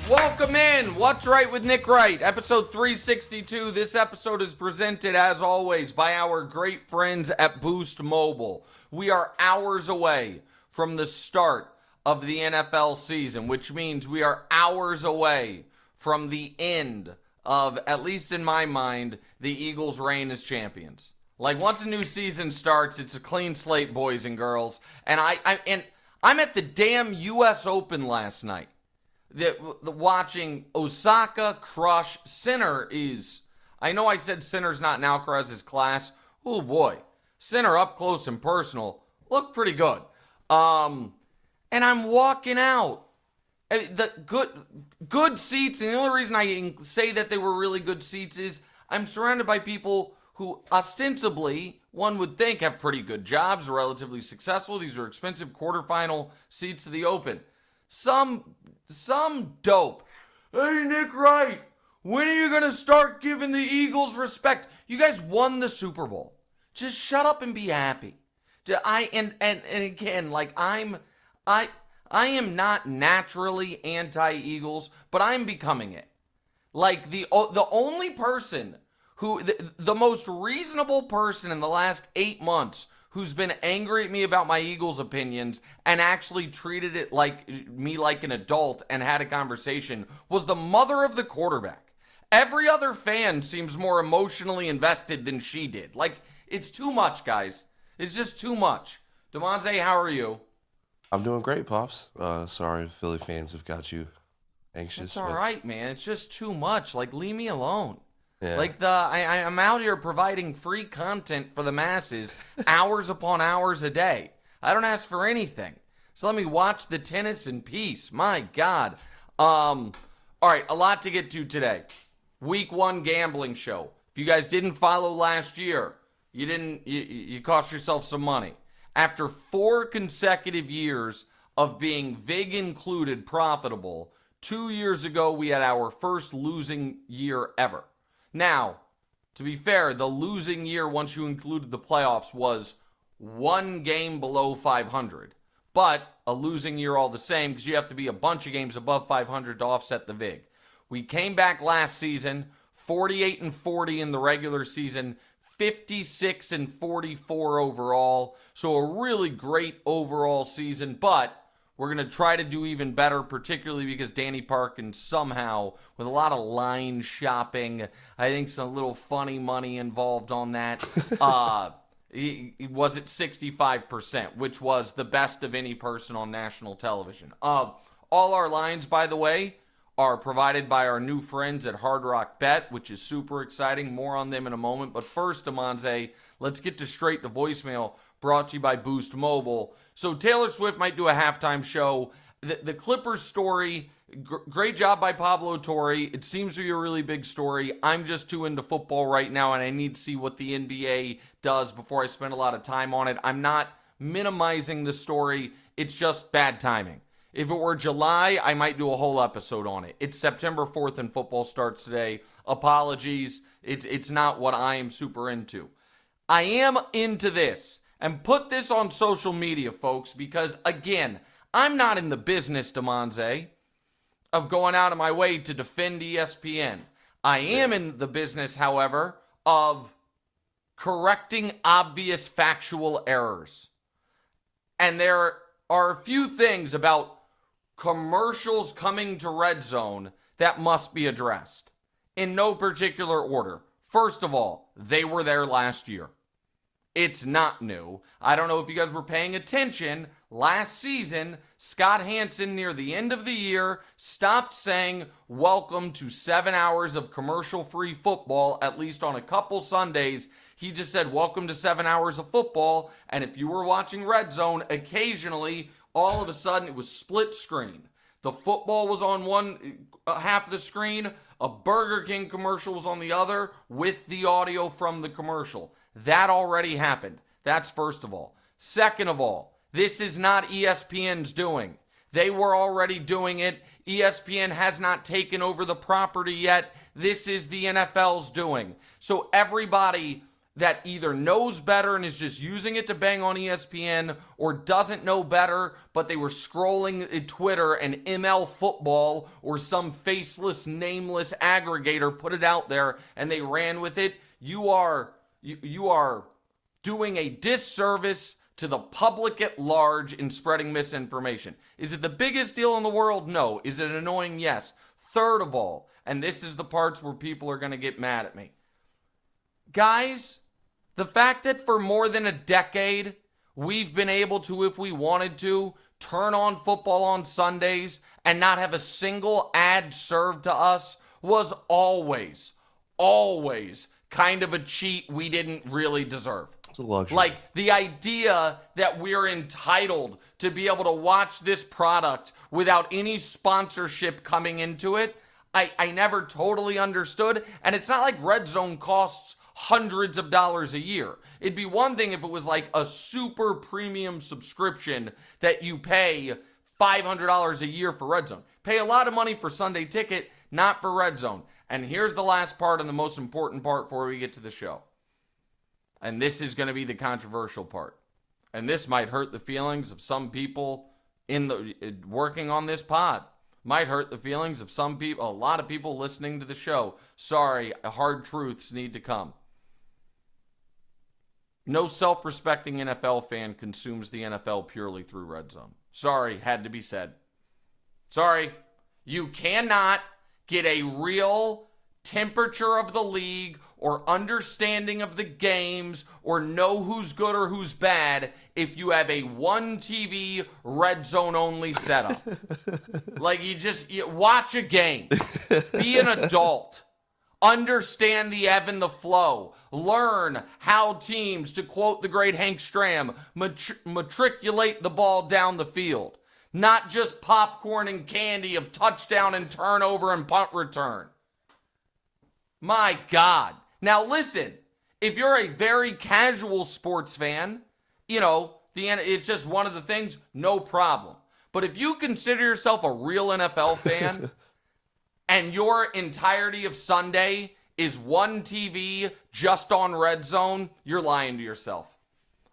Welcome in. What's Right with Nick Wright, episode 362. This episode is presented, as always, by our great friends at Boost Mobile. We are hours away from the start of the NFL season, which means we are hours away from the end of, at least in my mind, the Eagles' reign as champions. Like, once a new season starts, it's a clean slate, boys and girls. And I'm at the damn U.S. Open last night. Watching Osaka crush Sinner is, I know I said Sinner's not in Alcaraz's class. Oh boy, Sinner up close and personal looked pretty good. And I'm walking out. The good seats, and the only reason I say that they were really good seats is I'm surrounded by people who ostensibly, one would think, have pretty good jobs, relatively successful. These are expensive quarterfinal seats to the Open. Some dope. Hey, Nick Wright, when are you going to start giving the Eagles respect? You guys won the Super Bowl. Just shut up and be happy. And again, like I am not naturally anti-Eagles, but I'm becoming it. Like the only person who, the most reasonable person in the last 8 months who's been angry at me about my Eagles opinions and actually treated it like an adult and had a conversation was the mother of the quarterback. Every other fan seems more emotionally invested than she did. Like, it's too much, guys. It's just too much. Damonza, how are you? I'm doing great, Pops. Sorry, Philly fans have got you anxious. It's all right, man. It's just too much. Like, leave me alone. Yeah. Like, I'm out here providing free content for the masses hours upon hours a day. I don't ask for anything. So let me watch the tennis in peace. My God. All right, a lot to get to today. Week 1 gambling show. If you guys didn't follow last year, you cost yourself some money. After 4 consecutive years of being VIG included profitable, 2 years ago we had our first losing year ever. Now, to be fair, the losing year, once you included the playoffs, was 1 game below 500. But a losing year all the same, because you have to be a bunch of games above 500 to offset the VIG. We came back last season, 48-40 in the regular season, 56-44 overall. So a really great overall season, but we're going to try to do even better, particularly because Danny Parkin somehow, with a lot of line shopping, I think some little funny money involved on that, he was at 65%, which was the best of any person on national television. All our lines, by the way, are provided by our new friends at Hard Rock Bet, which is super exciting. More on them in a moment. But first, Damonza, let's get straight to voicemail, brought to you by Boost Mobile. So Taylor Swift might do a halftime show. The Clippers story, great job by Pablo Torre. It seems to be a really big story. I'm just too into football right now, and I need to see what the NBA does before I spend a lot of time on it. I'm not minimizing the story. It's just bad timing. If it were July, I might do a whole episode on it. It's September 4th and football starts today. Apologies. It's not what I am super into. I am into this. And put this on social media, folks, because, again, I'm not in the business, Damonza, of going out of my way to defend ESPN. I am in the business, however, of correcting obvious factual errors. And there are a few things about commercials coming to Red Zone that must be addressed in no particular order. First of all, they were there last year. It's not new. I don't know if you guys were paying attention. Last season, Scott Hansen, near the end of the year, stopped saying, welcome to 7 hours of commercial-free football, at least on a couple Sundays. He just said, welcome to 7 hours of football. And if you were watching Red Zone, occasionally, all of a sudden, it was split screen. The football was on one half of the screen. A Burger King commercial was on the other with the audio from the commercial. That already happened. That's first of all. Second of all, this is not ESPN's doing. They were already doing it. ESPN has not taken over the property yet. This is the NFL's doing. So everybody that either knows better and is just using it to bang on ESPN, or doesn't know better, but they were scrolling at Twitter and ML Football or some faceless, nameless aggregator put it out there and they ran with it, you are doing a disservice to the public at large in spreading misinformation. Is it the biggest deal in the world? No. Is it annoying? Yes. Third of all, and this is the parts where people are going to get mad at me. Guys, the fact that for more than a decade, we've been able to, if we wanted to, turn on football on Sundays and not have a single ad served to us was always kind of a cheat we didn't really deserve. It's a luxury. Like the idea that we're entitled to be able to watch this product without any sponsorship coming into it, I never totally understood. And it's not like Red Zone costs hundreds of dollars a year. It'd be one thing if it was like a super premium subscription that you pay $500 a year for Red Zone. Pay a lot of money for Sunday Ticket, not for Red Zone. And here's the last part and the most important part before we get to the show. And this is going to be the controversial part. And this might hurt the feelings of some people working on this pod. Might hurt the feelings of some people, a lot of people listening to the show. Sorry, hard truths need to come. No self-respecting NFL fan consumes the NFL purely through Red Zone. Sorry, had to be said. Sorry. You cannot get a real temperature of the league or understanding of the games or know who's good or who's bad if you have a one TV Red Zone only setup. Like you watch a game. Be an adult. Understand the ebb and the flow. Learn how teams, to quote the great Hank Stram, matriculate the ball down the field. Not just popcorn and candy of touchdown and turnover and punt return. My God. Now listen, if you're a very casual sports fan, it's just one of the things, no problem. But if you consider yourself a real NFL fan and your entirety of Sunday is one TV just on Red Zone, you're lying to yourself.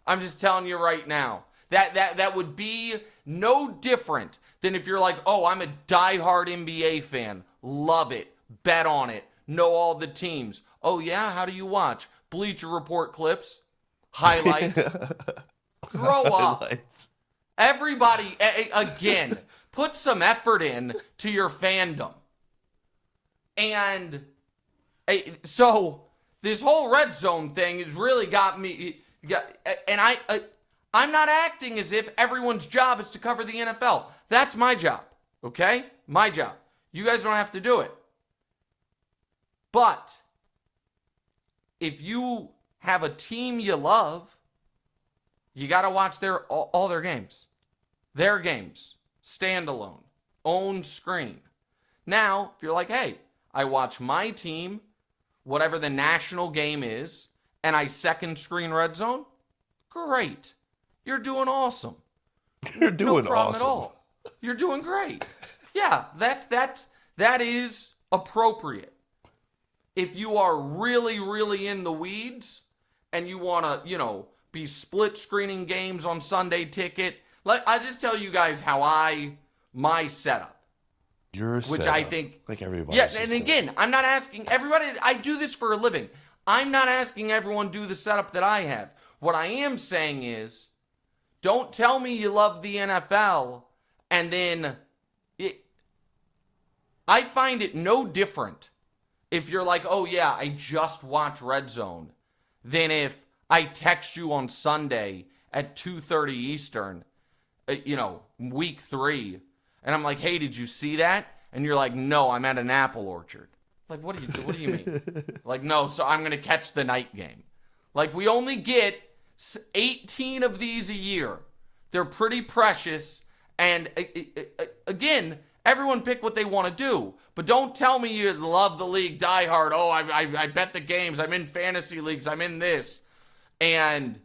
I'm just telling you right now. That would be no different than if you're like, oh, I'm a diehard NBA fan. Love it. Bet on it. Know all the teams. Oh, yeah? How do you watch? Bleacher Report clips. Highlights. Grow up. Highlights. Everybody, again, put some effort in to your fandom. And so this whole Red Zone thing has really got me. And I'm not acting as if everyone's job is to cover the NFL. That's my job, okay? My job. You guys don't have to do it. But if you have a team you love, you got to watch all their games. Their games. Standalone. Own screen. Now, if you're like, hey, I watch my team, whatever the national game is, and I second screen Red Zone, great. You're doing awesome. You're doing no problem awesome. At all. You're doing great. Yeah, that is appropriate. If you are really, really in the weeds and you want to, be split screening games on Sunday Ticket, I just tell you guys how my setup. Your which setup. I think. Like everybody. Yeah, and again, I'm not asking everybody. I do this for a living. I'm not asking everyone to do the setup that I have. What I am saying is, don't tell me you love the NFL and then I find it no different if you're like, oh yeah, I just watch Red Zone, than if I text you on Sunday at 2:30 Eastern, week 3, and I'm like, hey, did you see that? And you're like, no, I'm at an apple orchard. Like, what do you mean? Like, no, so I'm going to catch the night game. Like, we only get 18 of these a year. They're pretty precious. And again, everyone pick what they want to do. But don't tell me you love the league diehard. Oh, I bet the games. I'm in fantasy leagues. I'm in this. And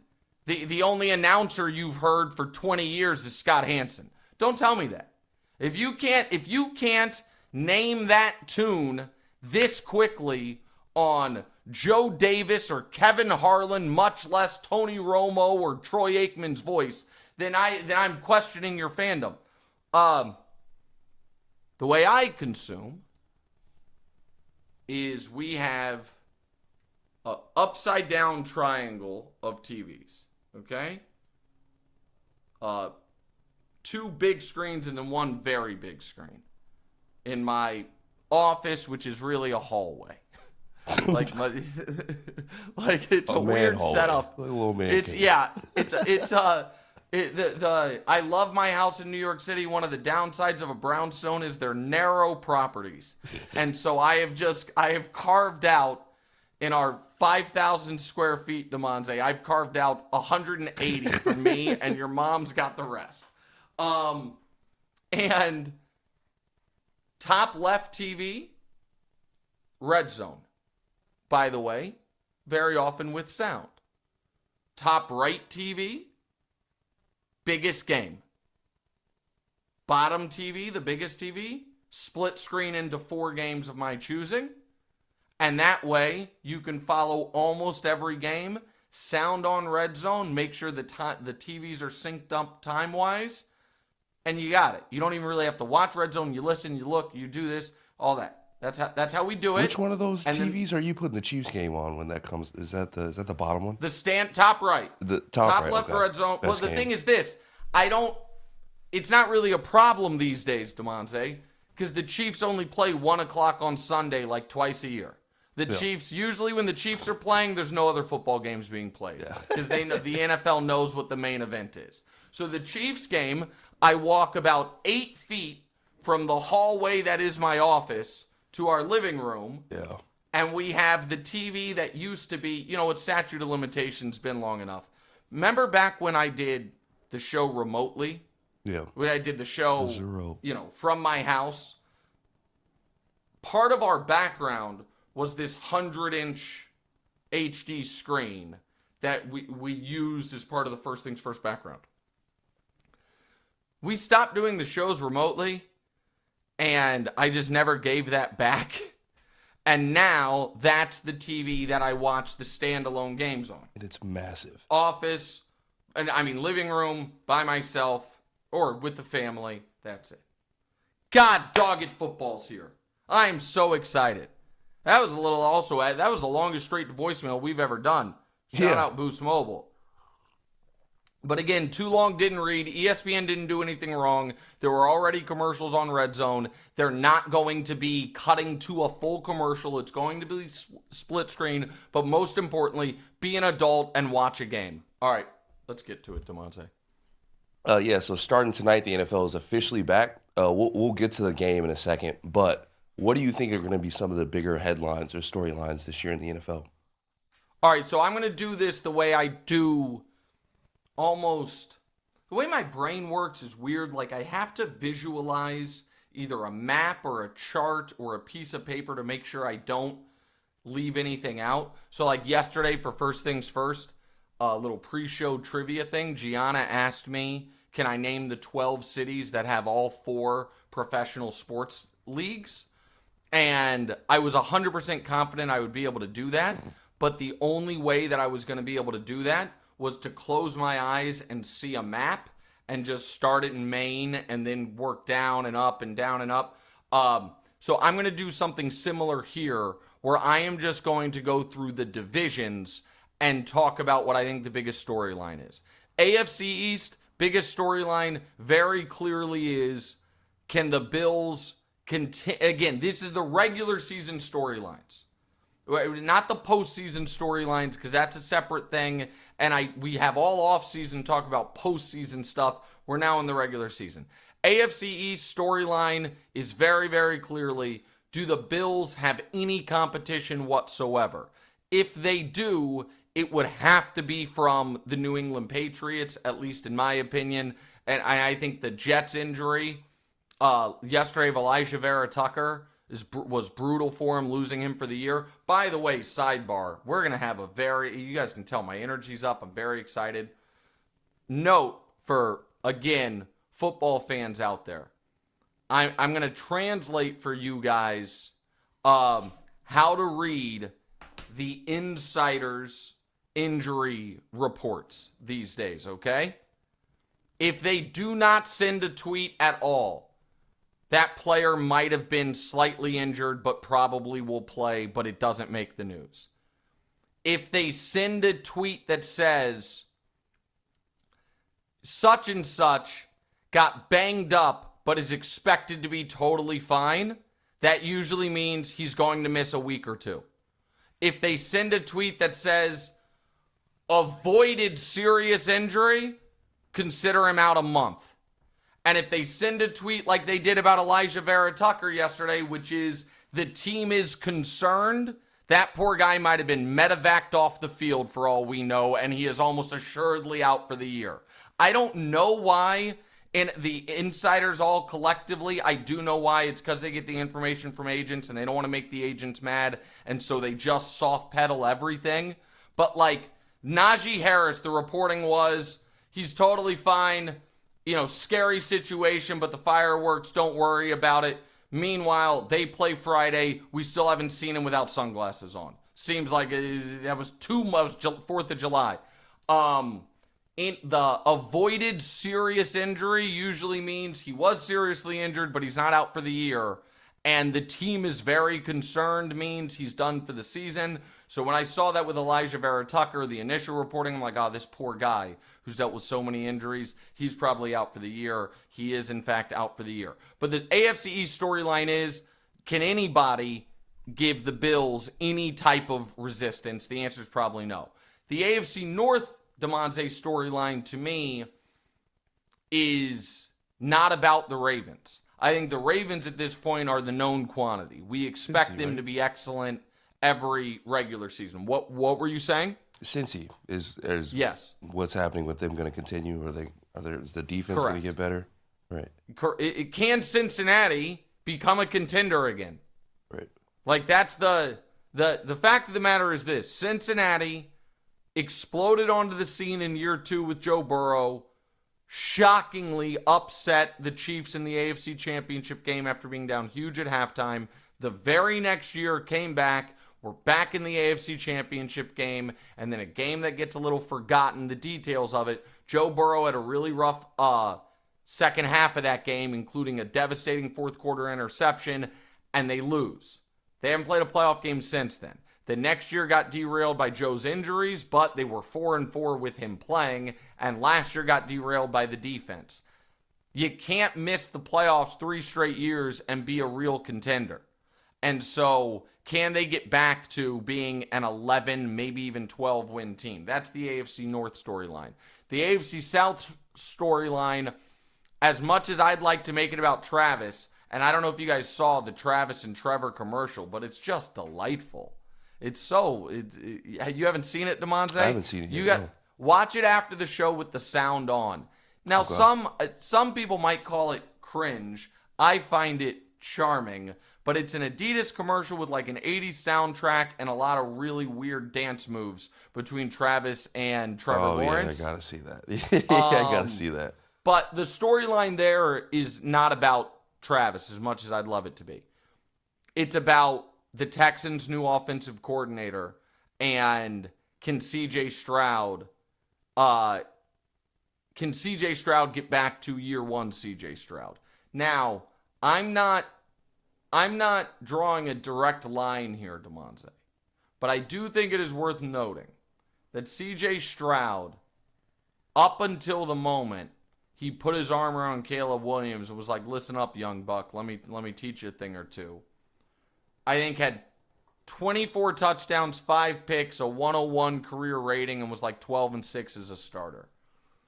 the only announcer you've heard for 20 years is Scott Hansen. Don't tell me that. If you can't name that tune this quickly on Joe Davis or Kevin Harlan, much less Tony Romo or Troy Aikman's voice, then I'm questioning your fandom. The way I consume is we have an upside down triangle of TVs, okay? 2 big screens and then 1 very big screen. In my office, which is really a hallway. like it's a weird hallway. Setup. Like a little man it's cave. Yeah, I love my house in New York City. One of the downsides of a brownstone is their narrow properties. And so I have carved out in our 5,000 square feet, Damonza, I've carved out 180 for me, and your mom's got the rest. And top left TV, red zone. By the way, very often with sound. Top right TV, biggest game. Bottom TV, the biggest TV, split screen into 4 games of my choosing. And that way, you can follow almost every game. Sound on red zone, make sure the TVs are synced up time-wise, and you got it. You don't even really have to watch red zone. You listen, you look, you do this, all that. That's how we do it. Which one of those TVs are you putting the Chiefs game on when that comes? Is that the bottom one? The top right. The top right, left okay. red zone. Best Well, the game. thing is this. It's not really a problem these days, Damonza, because the Chiefs only play 1 o'clock on Sunday like twice a year. The Chiefs, usually when the Chiefs are playing, there's no other football games being played because they know the NFL knows what the main event is. So the Chiefs game, I walk about 8 feet from the hallway that is my office to our living room. Yeah. And we have the TV that used to be, it's statute of limitations been long enough. Remember back when I did the show remotely? Yeah. When I did the show, from my house. Part of our background was this 100-inch HD screen that we used as part of the First Things First background. We stopped doing the shows remotely, and I just never gave that back. And now that's the TV that I watch the standalone games on. And it's massive. Office, living room, by myself, or with the family. That's it. God dog it, football's here. I am so excited. That was that was the longest straight to voicemail we've ever done. Shout out Boost Mobile. But again, too long, didn't read. ESPN didn't do anything wrong. There were already commercials on Red Zone. They're not going to be cutting to a full commercial. It's going to be split screen. But most importantly, be an adult and watch a game. All right, let's get to it, Damonza. So starting tonight, the NFL is officially back. We'll get to the game in a second. But what do you think are going to be some of the bigger headlines or storylines this year in the NFL? All right, so I'm going to do this the way I do almost. The way my brain works is weird. Like, I have to visualize either a map or a chart or a piece of paper to make sure I don't leave anything out. So, like yesterday for First Things First, a little pre-show trivia thing, Gianna asked me, can I name the 12 cities that have all 4 professional sports leagues? And I was 100% confident I would be able to do that. But the only way that I was going to be able to do that was to close my eyes and see a map and just start it in Maine and then work down and up and down and up. So I'm going to do something similar here where I am just going to go through the divisions and talk about what I think the biggest storyline is. AFC East, biggest storyline very clearly is, can the Bills continue? Again, this is the regular season storylines. Not the postseason storylines, because that's a separate thing. And we have all offseason to talk about postseason stuff. We're now in the regular season. AFC East storyline is very, very clearly, do the Bills have any competition whatsoever? If they do, it would have to be from the New England Patriots, at least in my opinion. And I think the Jets injury yesterday of Elijah Vera Tucker was brutal for him, losing him for the year. By the way, sidebar, we're going to have you guys can tell my energy's up. I'm very excited. Note for, again, football fans out there, I'm going to translate for you guys how to read the insiders' injury reports these days, okay? If they do not send a tweet at all, that player might have been slightly injured but probably will play, but it doesn't make the news. If they send a tweet that says, such and such got banged up but is expected to be totally fine, that usually means he's going to miss a week or two. If they send a tweet that says, avoided serious injury, consider him out a month. And if they send a tweet like they did about Elijah Vera Tucker yesterday, which is the team is concerned, that poor guy might have been medevaced off the field for all we know, and he is almost assuredly out for the year. I don't know why, and the insiders all collectively, I do know why. It's because they get the information from agents, and they don't want to make the agents mad, and so they just soft pedal everything. But like Najee Harris, the reporting was, he's totally fine. Scary situation, but the fireworks, don't worry about it. Meanwhile, they play Friday. We still haven't seen him without sunglasses on. Seems like that was 4th of July. In the avoided serious injury usually means he was seriously injured, but he's not out for the year. And the team is very concerned means he's done for the season. So when I saw that with Elijah Vera Tucker, the initial reporting, I'm like, oh, this poor guy who's dealt with so many injuries, he's probably out for the year. He is, in fact, out for the year. But the AFC East storyline is, can anybody give the Bills any type of resistance? The answer is probably no. The AFC North, Damonza, storyline to me is not about the Ravens. I think the Ravens at this point are the known quantity. We expect them to be excellent every regular season. What were you saying? Cincy is yes. What's happening with them going to continue? Is the defense going to get better? Right. Can Cincinnati become a contender again? Right. Like that's the fact of the matter is this: Cincinnati exploded onto the scene in year 2 with Joe Burrow. Shockingly upset the Chiefs in the AFC Championship game after being down huge at halftime. The very next year came back. We're back in the AFC Championship game, and then a game that gets a little forgotten, the details of it. Joe Burrow had a really rough second half of that game, including a devastating fourth quarter interception, and they lose. They haven't played a playoff game since then. The next year got derailed by Joe's injuries, but they were 4-4 with him playing, and last year got derailed by the defense. You can't miss the playoffs 3 straight years and be a real contender. And so, can they get back to being an 11, maybe even 12-win team? That's the AFC North storyline. The AFC South storyline, as much as I'd like to make it about Travis, and I don't know if you guys saw the Travis and Trevor commercial, but it's just delightful. You haven't seen it, Damonza? I haven't seen it yet. Watch it after the show with the sound on. Now, some people might call it cringe. I find it charming, but it's an Adidas commercial with like an 80s soundtrack and a lot of really weird dance moves between Travis and Trevor Lawrence. Yeah, I gotta see that. I gotta see that. But the storyline there is not about Travis as much as I'd love it to be. It's about the Texans' new offensive coordinator, and can CJ Stroud get back to year 1 CJ Stroud? Now, I'm not drawing a direct line here, Damonza, but I do think it is worth noting that CJ Stroud, up until the moment he put his arm around Caleb Williams and was like, "Listen up, young buck, let me teach you a thing or two," I think had 24 touchdowns, 5 picks, a 101 career rating, and was like 12-6 as a starter.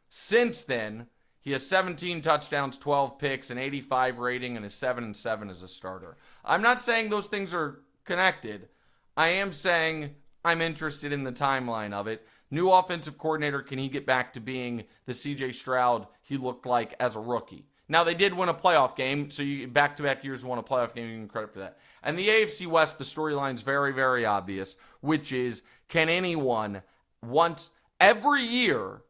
Since then, he has 17 touchdowns, 12 picks, an 85 rating, and a 7-7 as a starter. I'm not saying those things are connected. I am saying I'm interested in the timeline of it. New offensive coordinator, can he get back to being the CJ Stroud he looked like as a rookie? Now, they did win a playoff game, so you back-to-back years won a playoff game, you can credit for that. And the AFC West, the storyline's very, very obvious, which is, can anyone every year,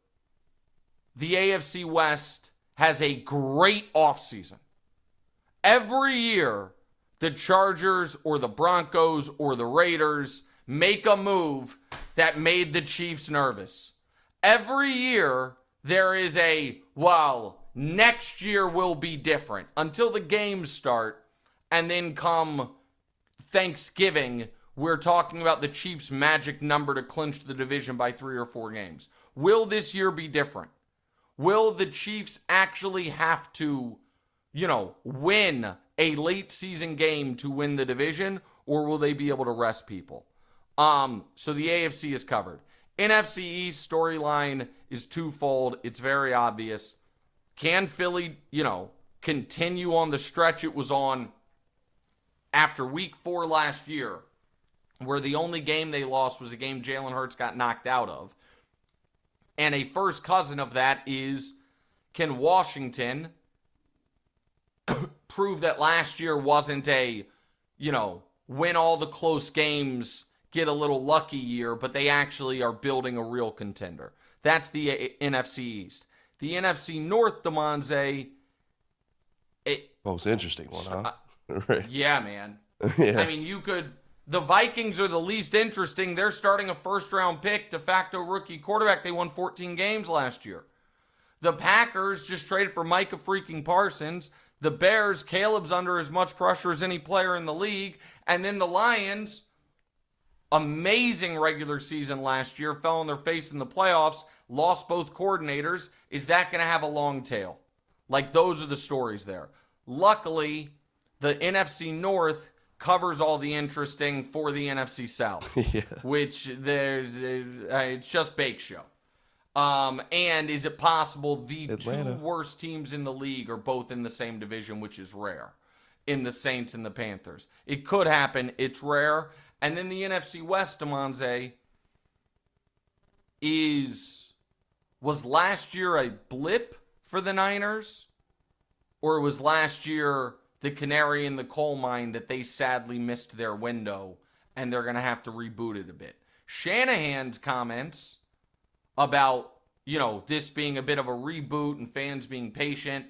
the AFC West has a great offseason. Every year, the Chargers or the Broncos or the Raiders make a move that made the Chiefs nervous. Every year, there is next year will be different until the games start. And then come Thanksgiving, we're talking about the Chiefs' magic number to clinch the division by 3 or 4 games. Will this year be different? Will the Chiefs actually have to, win a late season game to win the division, or will they be able to rest people? So the AFC is covered. NFC East storyline is twofold. It's very obvious. Can Philly, continue on the stretch it was on after week 4 last year, where the only game they lost was a game Jalen Hurts got knocked out of? And a first cousin of that is, can Washington prove that last year wasn't a, win all the close games, get a little lucky year, but they actually are building a real contender? That's the NFC East. The NFC North, Damonza. It's an interesting one, huh? Right. Yeah, man. Yeah. I mean, the Vikings are the least interesting. They're starting a first-round pick, de facto rookie quarterback. They won 14 games last year. The Packers just traded for Micah freaking Parsons. The Bears, Caleb's under as much pressure as any player in the league. And then the Lions, amazing regular season last year, fell on their face in the playoffs, lost both coordinators. Is that going to have a long tail? Those are the stories there. Luckily, the NFC North covers all the interesting for the NFC South, Yeah. which it's just bake show. And is it possible the Atlanta. 2 worst teams in the league are both in the same division, which is rare, in the Saints and the Panthers? It could happen. It's rare. And then the NFC West, Damonza, was last year a blip for the Niners? Or was last year the canary in the coal mine that they sadly missed their window and they're going to have to reboot it a bit? Shanahan's comments about, this being a bit of a reboot and fans being patient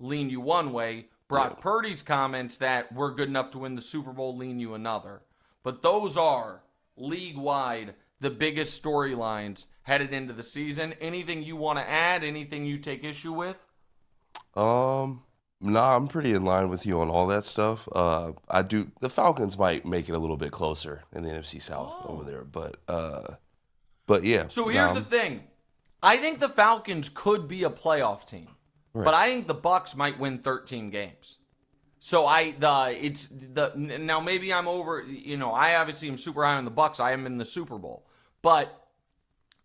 lean you one way. Brock Purdy's comments that we're good enough to win the Super Bowl lean you another. But those are, league-wide, the biggest storylines headed into the season. Anything you want to add? Anything you take issue with? Nah, I'm pretty in line with you on all that stuff. The Falcons might make it a little bit closer in the NFC South over there, but yeah. So here's the thing. I think the Falcons could be a playoff team, but I think the Bucs might win 13 games. So now maybe I'm over, I obviously am super high on the Bucs. I am in the Super Bowl, but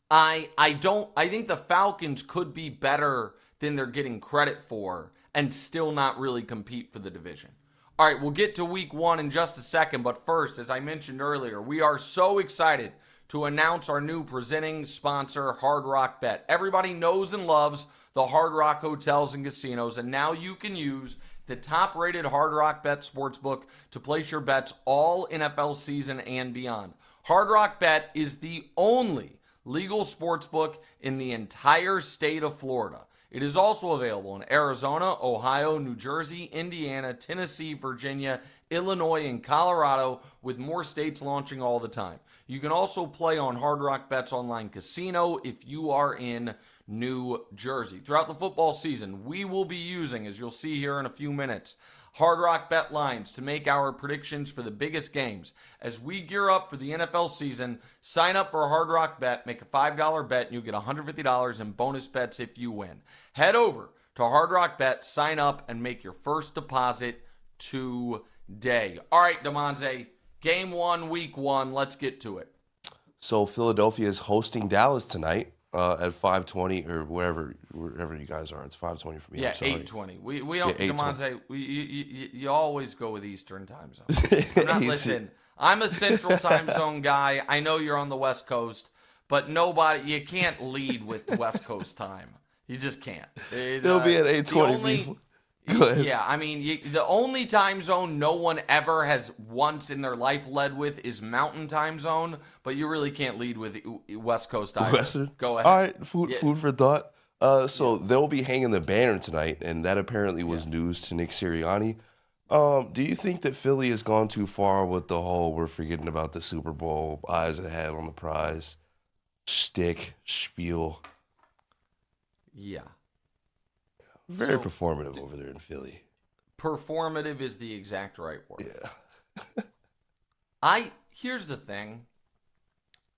I think the Falcons could be better than they're getting credit for and still not really compete for the division. All right, we'll get to week 1 in just a second, but first, as I mentioned earlier, we are so excited to announce our new presenting sponsor, Hard Rock Bet. Everybody knows and loves the Hard Rock hotels and casinos, and now you can use the top-rated Hard Rock Bet Sportsbook to place your bets all NFL season and beyond. Hard Rock Bet is the only legal sportsbook in the entire state of Florida. It is also available in Arizona, Ohio, New Jersey, Indiana, Tennessee, Virginia, Illinois, and Colorado, with more states launching all the time. You can also play on Hard Rock Bet's online casino if you are in New Jersey. Throughout the football season, we will be using, as you'll see here in a few minutes, Hard Rock Bet lines to make our predictions for the biggest games. As we gear up for the NFL season, sign up for a Hard Rock Bet, make a $5 bet, and you'll get $150 in bonus bets if you win. Head over to Hard Rock Bet, sign up, and make your first deposit today. All right, Damonza, game 1, week 1, let's get to it. So Philadelphia is hosting Dallas tonight at 5:20 or wherever you guys are. It's 5:20 for me. Yeah, 8:20. We don't, Damonza, you always go with Eastern time zone. I'm not listening. I'm a Central time zone guy. I know you're on the West Coast, but you can't lead with West Coast time. You just can't. It'll be at 8:20. Go ahead. Yeah, I mean, the only time zone no one ever has once in their life led with is Mountain Time Zone, but you really can't lead with West Coast either. Western? Go ahead. All right, food for thought. So they'll be hanging the banner tonight, and that apparently was news to Nick Sirianni. Do you think that Philly has gone too far with the whole "we're forgetting about the Super Bowl, eyes ahead on the prize" spiel? Yeah. Very performative over there in Philly. Performative is the exact right word. Yeah. Here's the thing.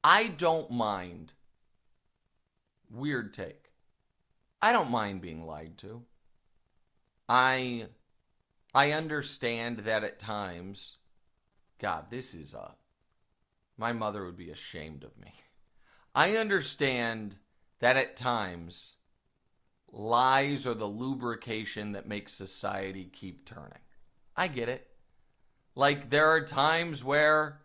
I don't mind. Weird take. I don't mind being lied to. I understand that at times, God, my mother would be ashamed of me. I understand that at times, lies are the lubrication that makes society keep turning. I get it. Like, there are times where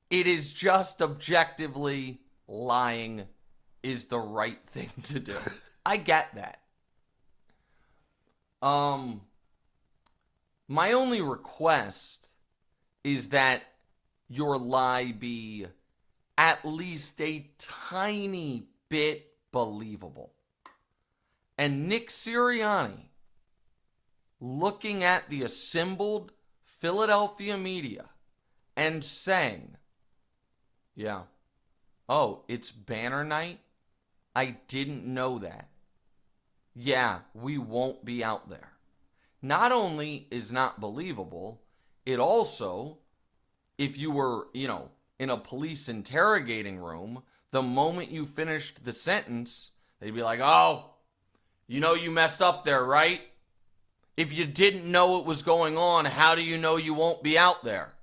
it is just objectively lying is the right thing to do. I get that. My only request is that your lie be at least a tiny bit believable. And Nick Sirianni, looking at the assembled Philadelphia media and saying, yeah, oh, it's banner night? I didn't know that. Yeah, we won't be out there. Not only is not believable, it also, if you were, in a police interrogating room, the moment you finished the sentence, they'd be like, oh, you messed up there, right? If you didn't know what was going on, how do you know you won't be out there?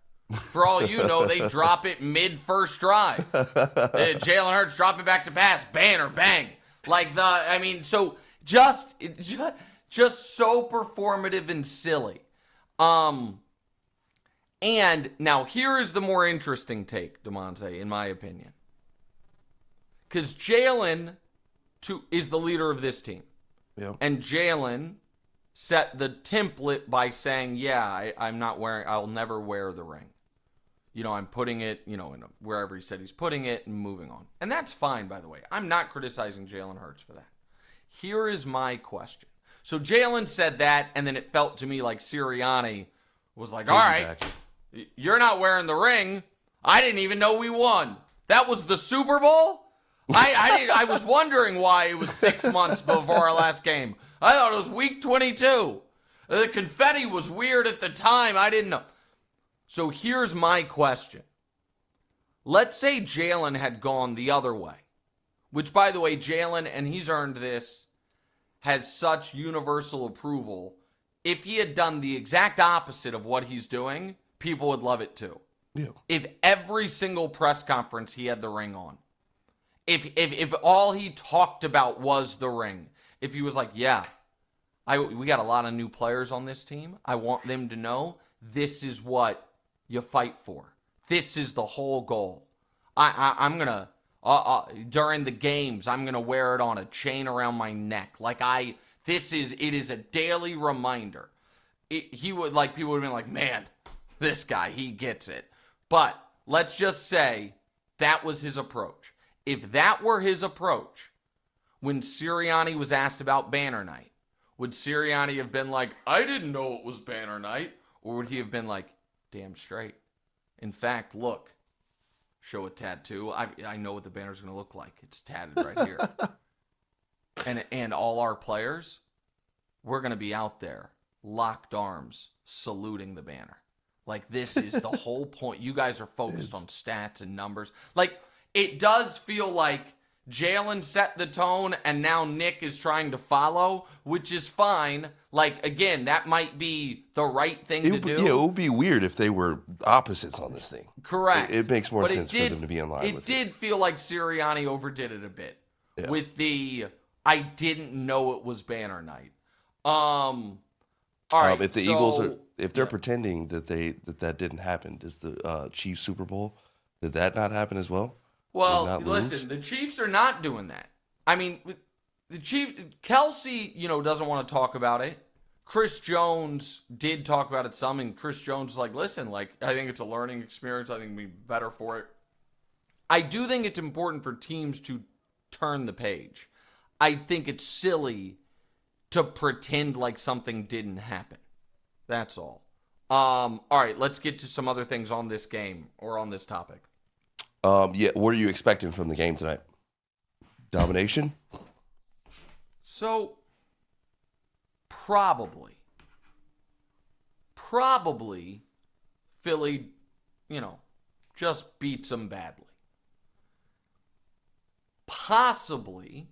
For all you know, they drop it mid-first drive. Jalen Hurts drop it back to pass, banner, bang. So just so performative and silly. And now here is the more interesting take, Damonza, in my opinion. Because Jalen is the leader of this team. Yeah. And Jalen set the template by saying, I'll never wear the ring. I'm putting it, wherever he said he's putting it and moving on. And that's fine, by the way. I'm not criticizing Jalen Hurts for that. Here is my question. So Jalen said that, and then it felt to me like Sirianni was like, all right, you're not wearing the ring. I didn't even know we won. That was the Super Bowl? I was wondering why it was 6 months before our last game. I thought it was week 22. The confetti was weird at the time. I didn't know. So here's my question. Let's say Jalen had gone the other way, which, by the way, Jalen, and he's earned this, has such universal approval. If he had done the exact opposite of what he's doing, people would love it too. Yeah. If every single press conference he had the ring on, if all he talked about was the ring, if he was like, we got a lot of new players on this team. I want them to know this is what you fight for. This is the whole goal. I'm going to, during the games, I'm going to wear it on a chain around my neck. It is a daily reminder. People would have been like, man, this guy, he gets it. But let's just say that was his approach. If that were his approach, when Sirianni was asked about banner night, would Sirianni have been like, I didn't know it was banner night? Or would he have been like, damn straight. In fact, look, show a tattoo. I know what the banner's going to look like. It's tatted right here. And all our players, we're going to be out there, locked arms, saluting the banner. This is the whole point. You guys are focused on stats and numbers. It does feel like Jalen set the tone and now Nick is trying to follow, which is fine. Again, that might be the right thing to do. Yeah, it would be weird if they were opposites on this thing. Correct. It makes more sense for them to be in line with it. It did feel like Sirianni overdid it a bit with the, I didn't know it was banner night. All right. If the Eagles they're pretending that that didn't happen, does the Chiefs Super Bowl, did that not happen as well? Well, listen, the Chiefs are not doing that. I mean, the Chiefs, Kelsey, doesn't want to talk about it. Chris Jones did talk about it some, and Chris Jones was like, listen, I think it's a learning experience. I think we'd be better for it. I do think it's important for teams to turn the page. I think it's silly to pretend like something didn't happen. That's all. All right, let's get to some other things on this game or on this topic. Yeah, what are you expecting from the game tonight? Domination? So, probably Philly, just beats them badly. Possibly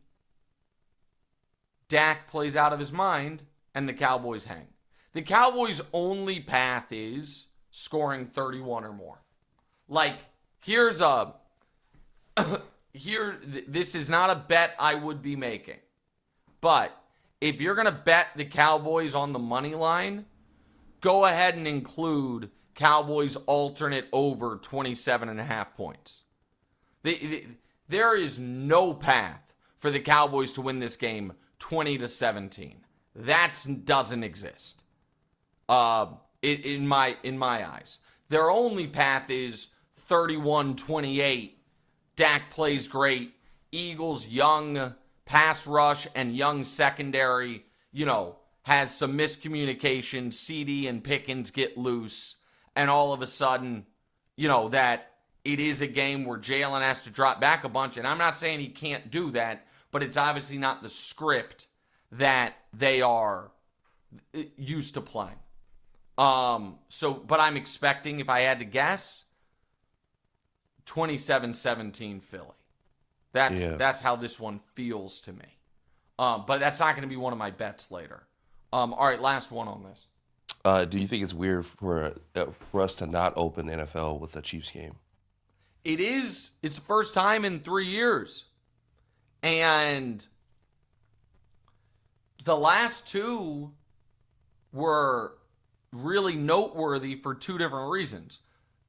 Dak plays out of his mind and the Cowboys hang. The Cowboys' only path is scoring 31 or more. Like, this is not a bet I would be making. But if you're going to bet the Cowboys on the money line, go ahead and include Cowboys alternate over 27.5 points. There is no path for the Cowboys to win this game 20-17. That doesn't exist. In my eyes. Their only path is 31-28. Dak plays great. Eagles young pass rush and young secondary, has some miscommunication. CD and Pickens get loose. And all of a sudden, that it is a game where Jalen has to drop back a bunch. And I'm not saying he can't do that, but it's obviously not the script that they are used to playing. But I'm expecting, if I had to guess, 27-17 Philly. That's how this one feels to me. But that's not going to be one of my bets later. All right, last one on this. Do you think it's weird for us to not open the NFL with a Chiefs game? It is. It's the first time in 3 years. And the last two were really noteworthy for two different reasons.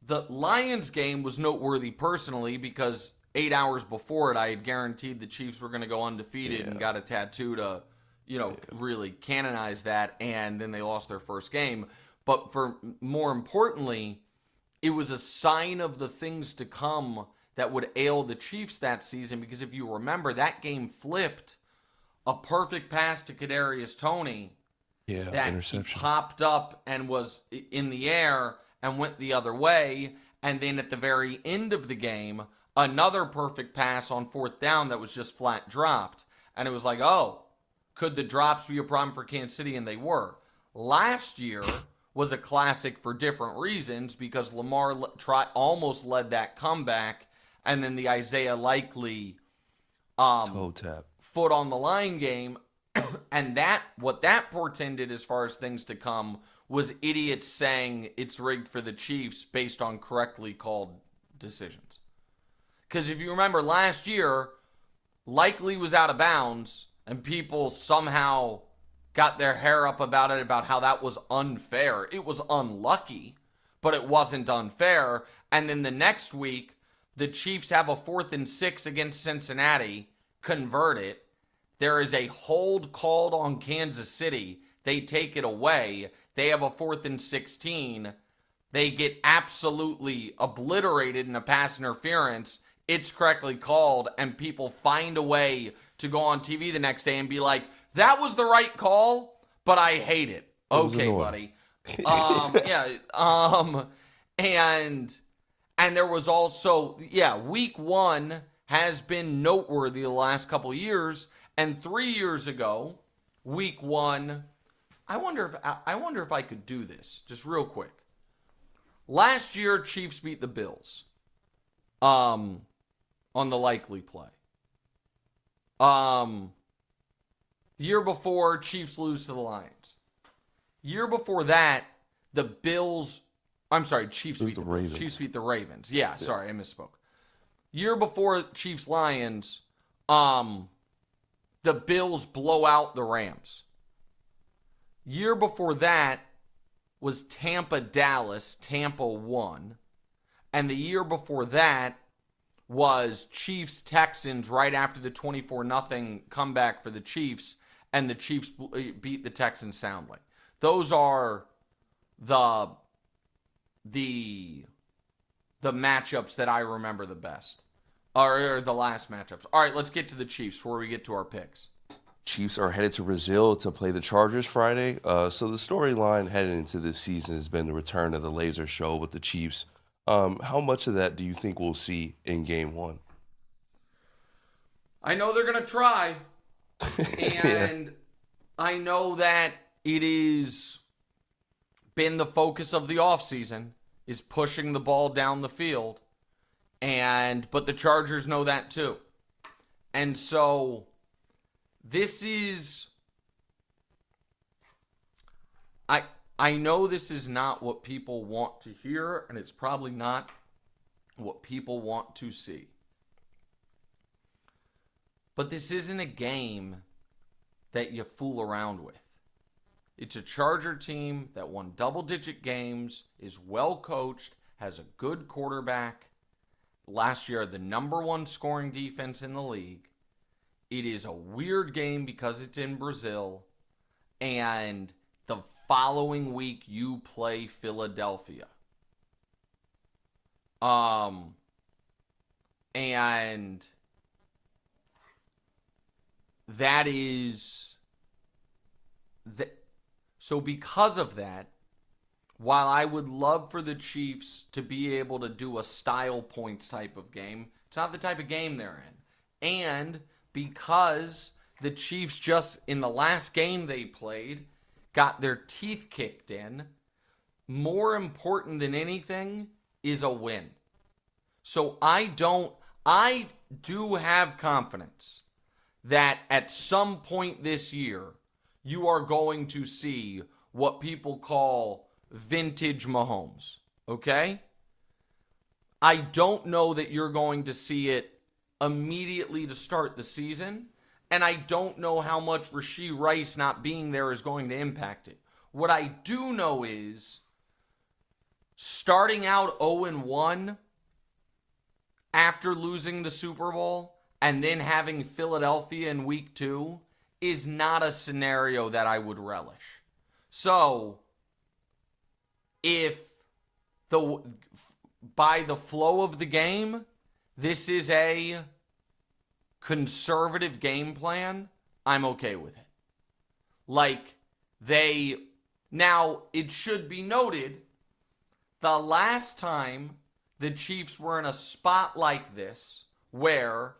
The Lions game was noteworthy personally because 8 hours before it, I had guaranteed the Chiefs were going to go undefeated and got a tattoo to, really canonize that. And then they lost their first game. But for more importantly, it was a sign of the things to come that would ail the Chiefs that season. Because if you remember, that game flipped a perfect pass to Kadarius Toney. Yeah, that interception. He popped up and was in the air and went the other way. And then at the very end of the game, another perfect pass on fourth down that was just flat dropped. And it was like, oh, could the drops be a problem for Kansas City? And they were. Last year was a classic for different reasons because Lamar almost led that comeback. And then the Isaiah Likely toe tap, foot on the line game. And what that portended as far as things to come was idiots saying it's rigged for the Chiefs based on correctly called decisions. Because if you remember last year, Likely was out of bounds and people somehow got their hair up about it, about how that was unfair. It was unlucky, but it wasn't unfair. And then the next week, the Chiefs have a 4th and 6 against Cincinnati, convert it. There is a hold called on Kansas City. They take it away. They have a 4th and 16. They get absolutely obliterated in a pass interference. It's correctly called, and people find a way to go on TV the next day and be like, that was the right call, but I hate it. Okay, buddy. And there was also, week 1 has been noteworthy the last couple years. And 3 years ago, week 1, I wonder if I could do this just real quick. Last year, Chiefs beat the Bills on the Likely play. The year before, Chiefs lose to the Lions. Year before that, Chiefs beat the Ravens. Chiefs beat the Ravens. Yeah, sorry, I misspoke. Year before Chiefs Lions, the Bills blow out the Rams. Year before that was Tampa-Dallas. Tampa won. And the year before that was Chiefs-Texans right after the 24-0 comeback for the Chiefs, and the Chiefs beat the Texans soundly. Those are the matchups that I remember the best. Or the last matchups. All right, let's get to the Chiefs before we get to our picks. Chiefs are headed to Brazil to play the Chargers Friday. So the storyline heading into this season has been the return of the laser show with the Chiefs. How much of that do you think we'll see in Game 1? I know they're going to try. And Yeah. I know that it is been the focus of the offseason is pushing the ball down the field. But the Chargers know that too. And so this is I know this is not what people want to hear, and it's probably not what people want to see. But this isn't a game that you fool around with. It's a Charger team that won double-digit games, is well coached, has a good quarterback. Last year, the number one scoring defense in the league. It is a weird game because it's in Brazil. And the following week, you play Philadelphia. And that is... So because of that, while I would love for the Chiefs to be able to do a style points type of game, it's not the type of game they're in. And because the Chiefs just, in the last game they played, got their teeth kicked in, more important than anything is a win. So I do have confidence that at some point this year, you are going to see what people call vintage Mahomes, okay? I don't know that you're going to see it immediately to start the season, and I don't know how much Rashee Rice not being there is going to impact it. What I do know is starting out 0-1 after losing the Super Bowl and then having Philadelphia in week 2 is not a scenario that I would relish. So, if by the flow of the game, this is a conservative game plan, I'm okay with it. Now, it should be noted, the last time the Chiefs were in a spot like this, where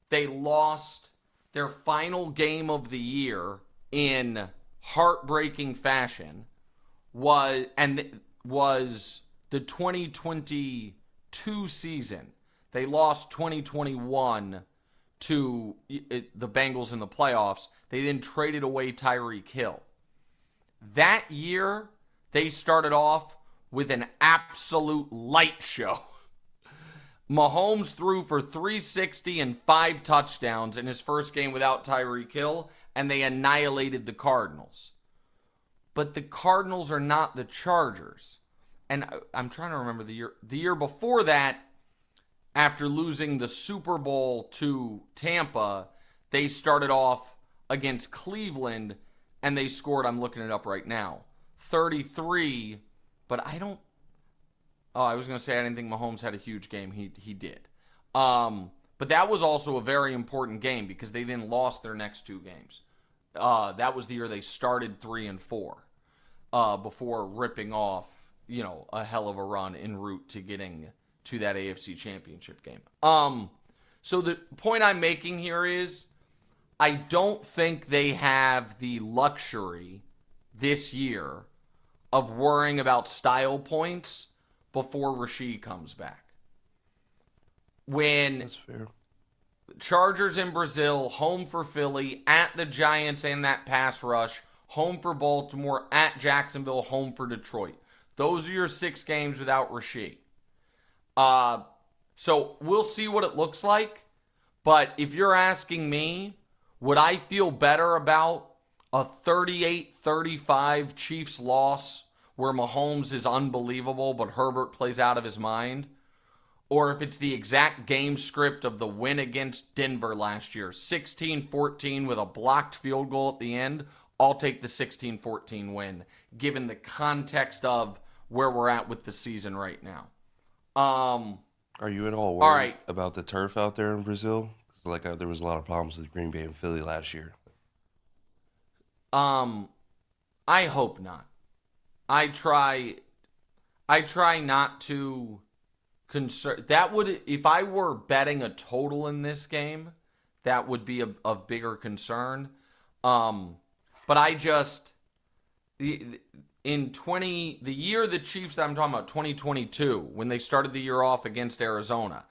they lost their final game of the year in heartbreaking fashion was the 2022 season. They lost 2021 to the Bengals in the playoffs. They then traded away Tyreek Hill. That year, they started off with an absolute light show. Mahomes threw for 360 and 5 touchdowns in his first game without Tyreek Hill, and they annihilated the Cardinals. But the Cardinals are not the Chargers. And I'm trying to remember the year. The year before that, after losing the Super Bowl to Tampa, they started off against Cleveland, and they scored, I'm looking it up right now, 33, but I don't... Oh, I was going to say I didn't think Mahomes had a huge game. He did. But that was also a very important game because they then lost their next 2 games. That was the year they started 3-4 before ripping off, a hell of a run en route to getting to that AFC Championship game. So the point I'm making here is I don't think they have the luxury this year of worrying about style points before Rashee comes back. That's fair. Chargers in Brazil, home for Philly, at the Giants and that pass rush, home for Baltimore, at Jacksonville, home for Detroit. Those are your 6 games without Rashee. So we'll see what it looks like. But if you're asking me, would I feel better about a 38-35 Chiefs loss where Mahomes is unbelievable but Herbert plays out of his mind? Or if it's the exact game script of the win against Denver last year, 16-14 with a blocked field goal at the end, I'll take the 16-14 win, given the context of where we're at with the season right now. Are you at all worried about the turf out there in Brazil? There was a lot of problems with Green Bay and Philly last year. I hope not. I try not to concern. That would, if I were betting a total in this game, that would be of bigger concern. But I just the year the Chiefs that I'm talking about, 2022, when they started the year off against Arizona.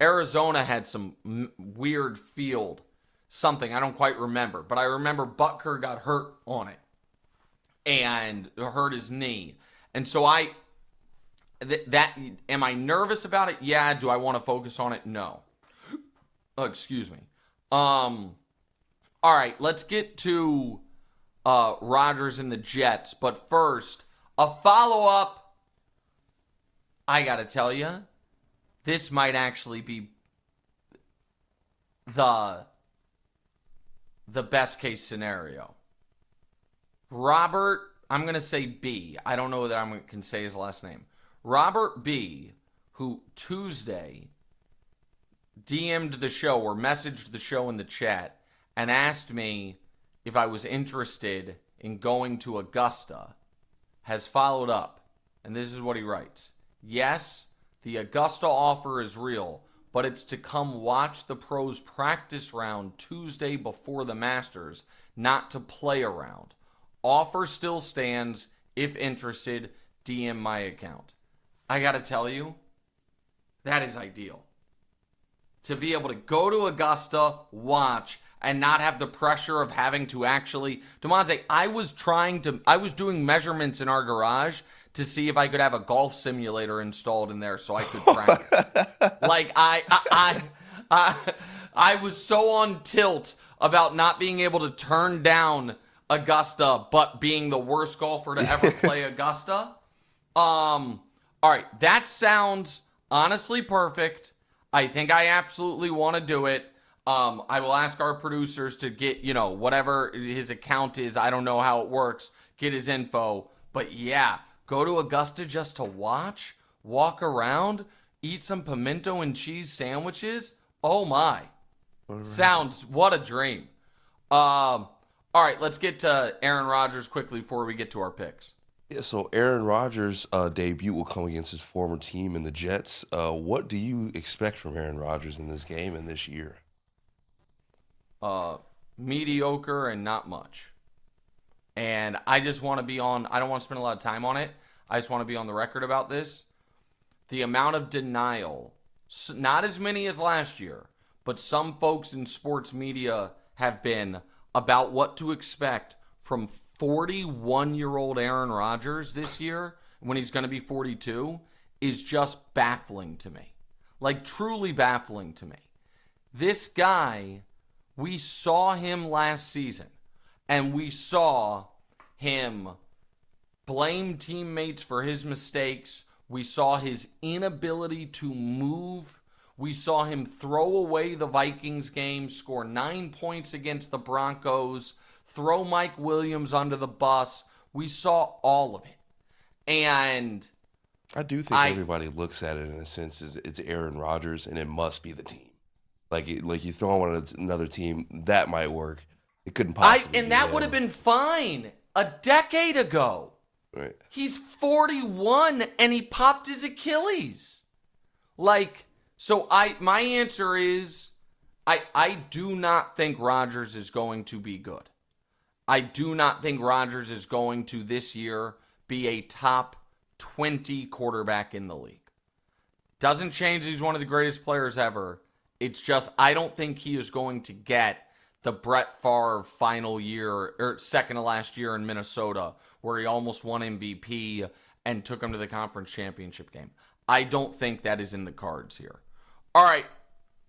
Arizona had some weird field, something I don't quite remember, but I remember Butker got hurt on it and hurt his knee. And so am I nervous about it? Yeah. Do I want to focus on it? No. Oh, excuse me. All right, let's get to Rodgers and the Jets. But first, a follow-up. I got to tell you, this might actually be the best case scenario. Robert, I'm going to say B. I don't know that I can say his last name. Robert B., who Tuesday DM'd the show or messaged the show in the chat and asked me if I was interested in going to Augusta, has followed up. And this is what he writes. Yes, the Augusta offer is real, but it's to come watch the pros practice round Tuesday before the Masters, not to play around. Offer still stands. If interested, DM my account. I got to tell you, that is ideal. To be able to go to Augusta, watch, and not have the pressure of having to actually... Damonza, I was doing measurements in our garage to see if I could have a golf simulator installed in there so I could practice. Like, I was so on tilt about not being able to turn down Augusta, but being the worst golfer to ever play Augusta. All right, that sounds honestly perfect. I think I absolutely want to do it. I will ask our producers to get, whatever his account is. I don't know how it works. Get his info. But yeah, go to Augusta just to watch, walk around, eat some pimento and cheese sandwiches. Oh my. Right. Sounds, what a dream. All right, let's get to Aaron Rodgers quickly before we get to our picks. Yeah, so Aaron Rodgers' debut will come against his former team in the Jets. What do you expect from Aaron Rodgers in this game and this year? Mediocre and not much. And I just want to be on, I don't want to spend a lot of time on it. I just want to be on the record about this. The amount of denial, not as many as last year, but some folks in sports media have been about what to expect from 41-year-old Aaron Rodgers this year when he's going to be 42 is just baffling to me. Like, truly baffling to me. This guy, we saw him last season, and we saw him blame teammates for his mistakes. We saw his inability to move. We saw him throw away the Vikings game, score 9 points against the Broncos, throw Mike Williams under the bus. We saw all of it. And I do think everybody looks at it in a sense as it's Aaron Rodgers and it must be the team. Like you throw on another team, that might work. It couldn't possibly and that would have been fine a decade ago. Right. He's 41 and he popped his Achilles. So my answer is I do not think Rodgers is going to be good. I do not think Rodgers is going to this year be a top 20 quarterback in the league. Doesn't change he's one of the greatest players ever. It's just I don't think he is going to get the Brett Favre final year or second to last year in Minnesota where he almost won MVP and took him to the conference championship game. I don't think that is in the cards here. All right,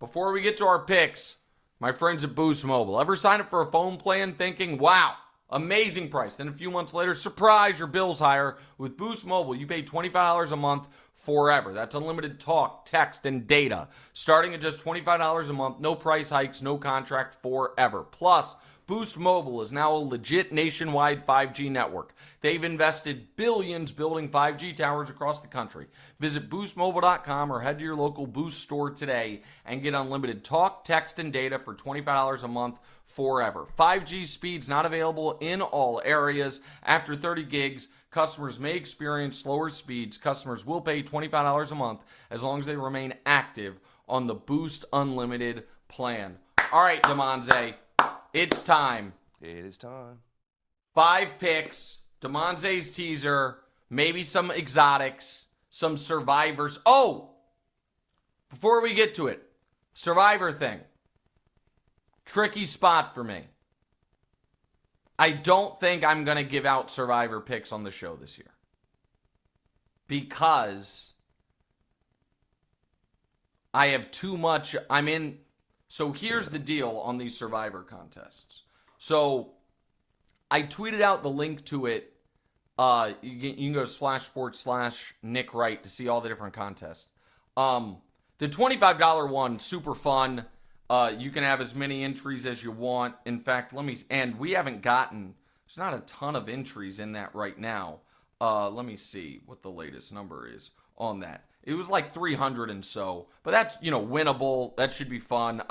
before we get to our picks, my friends at Boost Mobile. Ever sign up for a phone plan thinking, wow, amazing price. Then a few months later, surprise, your bill's higher. With Boost Mobile, you pay $25 a month forever. That's unlimited talk, text, and data. Starting at just $25 a month, no price hikes, no contract forever. Plus, Boost Mobile is now a legit nationwide 5G network. They've invested billions building 5G towers across the country. Visit boostmobile.com or head to your local Boost store today and get unlimited talk, text, and data for $25 a month forever. 5G speeds not available in all areas. After 30 gigs, customers may experience slower speeds. Customers will pay $25 a month as long as they remain active on the Boost Unlimited plan. All right, Damonza, it's time. It is time. 5 picks, Damonza's teaser, maybe some exotics, some survivors. Oh, before we get to it, survivor thing. Tricky spot for me. I don't think I'm going to give out survivor picks on the show this year. Because I have too much. So here's the deal on these survivor contests. So I tweeted out the link to it. You can go to /sports/Nick Wright to see all the different contests. The $25 one, super fun. You can have as many entries as you want. In fact, we haven't gotten, there's not a ton of entries in that right now. Let me see what the latest number is on that. It was like 300 and so, but that's, winnable. That should be fun.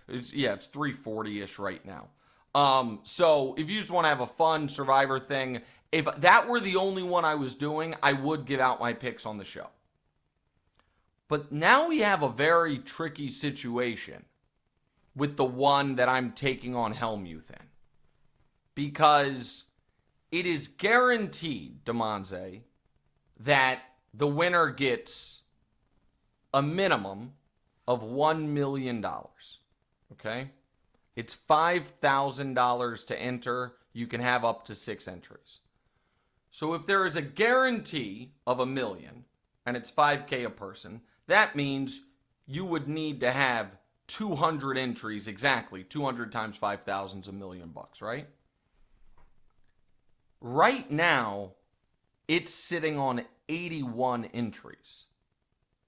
It's 340-ish right now. So if you just want to have a fun survivor thing, if that were the only one I was doing, I would give out my picks on the show. But now we have a very tricky situation with the one that I'm taking on Helmuth in. Because it is guaranteed, Damonza, that the winner gets a minimum of $1 million. Okay? It's $5,000 to enter. You can have up to 6 entries. So if there is a guarantee of $1 million, and it's $5,000 a person, that means you would need to have 200 entries exactly. 200 times 5,000 is $1 million, right? Right now, it's sitting on 81 entries,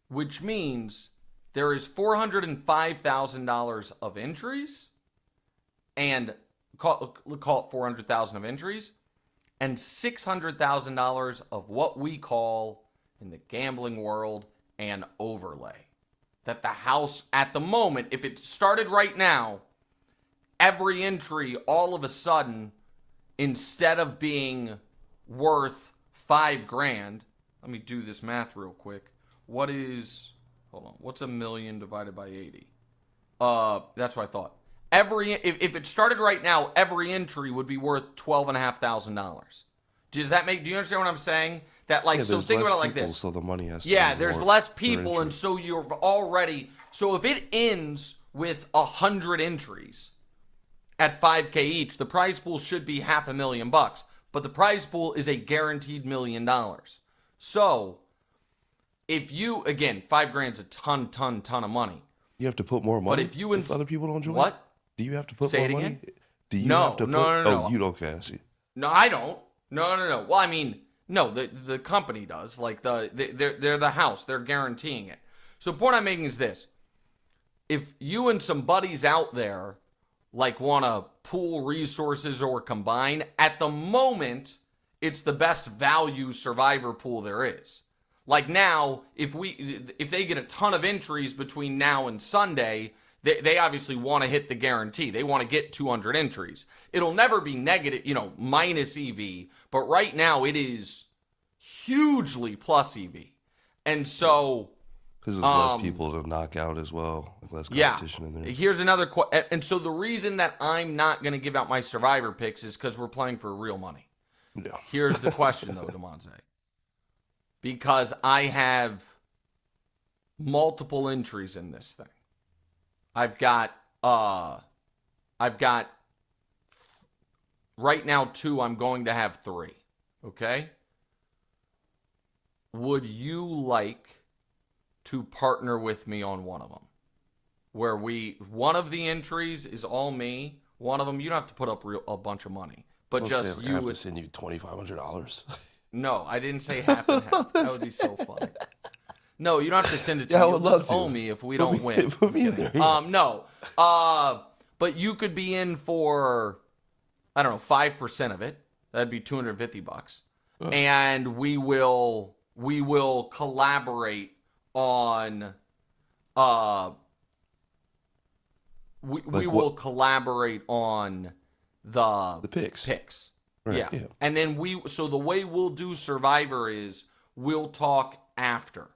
which means there is $405,000 of entries, and call it $400,000 of entries, and $600,000 of what we call in the gambling world an overlay. That the house at the moment, if it started right now, every entry all of a sudden, instead of being worth $5,000, let me do this math real quick. What's $1 million divided by 80? That's what I thought. If it started right now, every entry would be worth $12,500. Do you understand what I'm saying? So think about it like this. So the money has to there's less people, and so you're already. So if it ends with 100 entries at $5,000 each, the prize pool should be $500,000. But the prize pool is a guaranteed $1 million. So if you, again, $5,000 is a ton of money. You have to put more money. But if other people don't join, what? Do you have to put Say more it money? again? Do you have to put? No. Oh, you don't. Okay, I see. No, I don't. No. Well, I mean, no, the company does. Like they're the house. They're guaranteeing it. So the point I'm making is this: if you and some buddies out there want to pool resources or combine, at the moment, it's the best value survivor pool there is. Like now, if they get a ton of entries between now and Sunday, they obviously want to hit the guarantee. They want to get 200 entries. It'll never be negative, minus EV, but right now it is hugely plus EV. And so because there's less people to knock out as well, less competition in there. Here's another and so the reason that I'm not going to give out my survivor picks is because we're playing for real money. Yeah. Here's the question though, Damonza. Because I have multiple entries in this thing. I've got right now 2, I'm going to have 3. Okay? Would you like to partner with me on one of them? Where one of the entries is all me, one of them you don't have to put up a bunch of money, but just you have to send you $2,500. No, I didn't say half and half. That would be so funny. No, you don't have to send it to me. I would love to. Owe me if we don't win. Put me in there. No. But you could be in for, I don't know, 5% of it. That'd be $250. And we will collaborate on we will collaborate on the picks. Right, yeah. And then so the way we'll do Survivor is we'll talk after.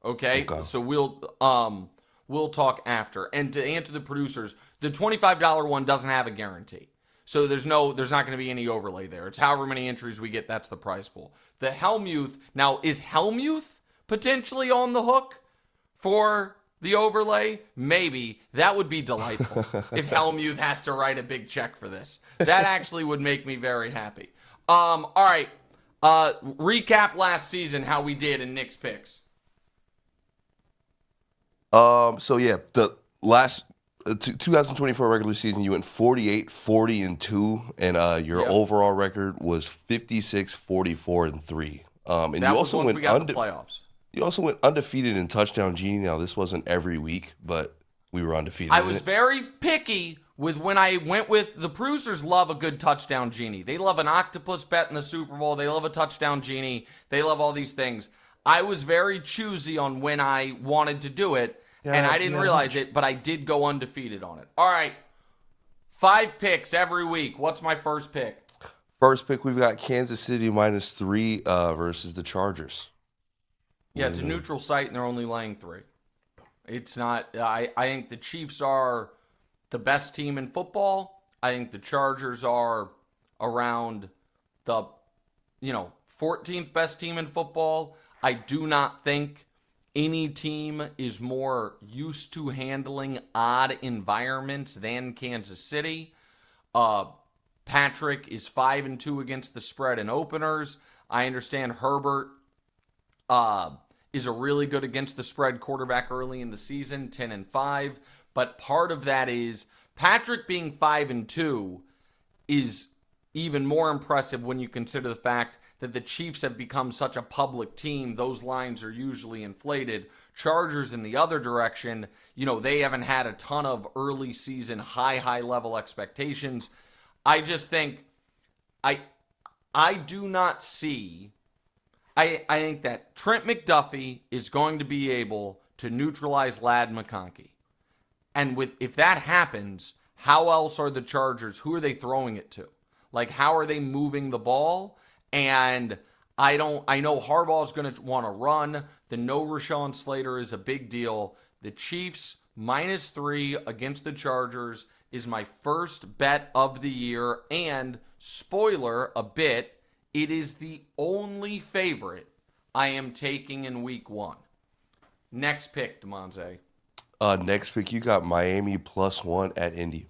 Okay? So we'll talk after. And to answer the producers, the $25 one doesn't have a guarantee. So there's not going to be any overlay there. It's however many entries we get, that's the prize pool. The Helmuth, now is Helmuth potentially on the hook for the overlay? Maybe. That would be delightful if Helmuth has to write a big check for this. That actually would make me very happy. All right. Recap last season, how we did in Nick's picks. So yeah, the last 2024 regular season, you went 48-40-2, and your overall record was 56-44-3. And that you was also once went we got in the playoffs. You also went undefeated in Touchdown Genie. Now this wasn't every week, but we were undefeated. I was very picky with when I went with the producers. Love a good Touchdown Genie. They love an octopus bet in the Super Bowl. They love a Touchdown Genie. They love all these things. I was very choosy on when I wanted to do it. And I didn't realize it, but I did go undefeated on it. All right. 5 picks every week. What's my first pick? First pick, we've got Kansas City -3 versus the Chargers. Yeah, it's a neutral site, and they're only laying 3. It's not. I think the Chiefs are the best team in football. I think the Chargers are around the 14th best team in football. I do not think any team is more used to handling odd environments than Kansas City. Patrick is 5-2 against the spread in openers. I understand Herbert is a really good against the spread quarterback early in the season, 10-5. But part of that is Patrick being 5-2 is even more impressive when you consider the fact that the Chiefs have become such a public team. Those lines are usually inflated. Chargers in the other direction, they haven't had a ton of early season high level expectations. I just think I do not see. I think that Trent McDuffie is going to be able to neutralize Ladd McConkey. And if that happens, how else are the Chargers? Who are they throwing it to? Like, how are they moving the ball? And I know Harbaugh is going to want to run. The no Rashawn Slater is a big deal. The Chiefs -3 against the Chargers is my first bet of the year. And spoiler a bit, it is the only favorite I am taking in week 1. Next pick, Damonza. Next pick, you got Miami +1 at Indy.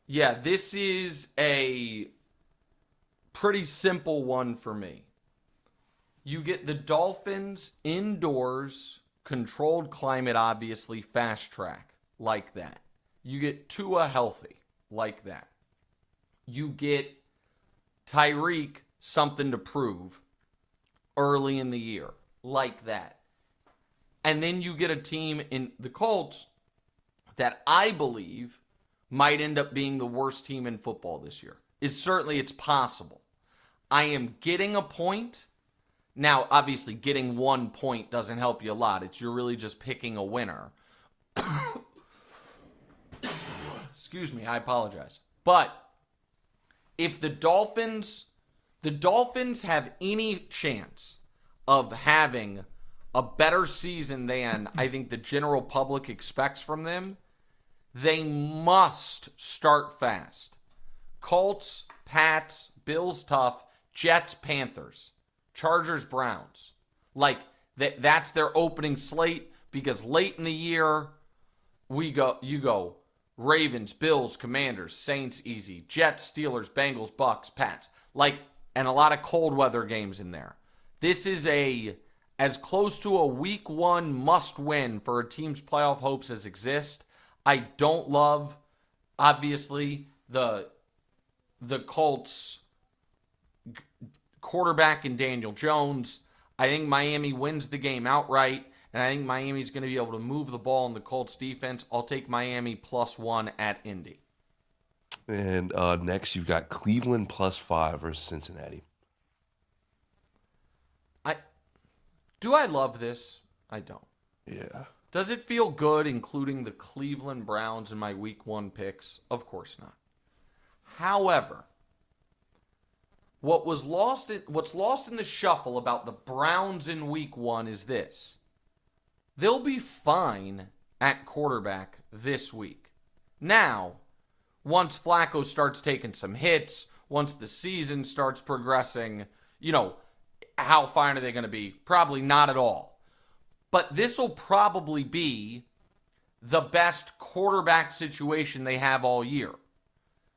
Yeah, this is a pretty simple one for me. You get the Dolphins indoors, controlled climate, obviously, fast track, like that. You get Tua healthy, like that. You get Tyreek something to prove early in the year, like that. And then you get a team in the Colts that I believe might end up being the worst team in football this year. It's possible. I am getting a point. Now, obviously, getting 1 point doesn't help you a lot. You're really just picking a winner. Excuse me, I apologize. But if the Dolphins have any chance of having a better season than I think the general public expects from them, they must start fast. Colts, Pats, Bills tough, Jets, Panthers, Chargers, Browns. Like that's their opening slate, because late in the year you go Ravens, Bills, Commanders, Saints easy, Jets, Steelers, Bengals, Bucks, Pats. And a lot of cold weather games in there. This is as close to a week 1 must win for a team's playoff hopes as exist. I don't love, obviously, the Colts quarterback in Daniel Jones. I think Miami wins the game outright, and I think Miami's going to be able to move the ball in the Colts defense. I'll take Miami +1 at Indy. And next, you've got Cleveland +5 versus Cincinnati. Do I love this? I don't. Yeah. Does it feel good including the Cleveland Browns in my week 1 picks? Of course not. However, what's lost in the shuffle about the Browns in week 1 is this. They'll be fine at quarterback this week. Now, once Flacco starts taking some hits, once the season starts progressing, how fine are they going to be? Probably not at all. But this will probably be the best quarterback situation they have all year.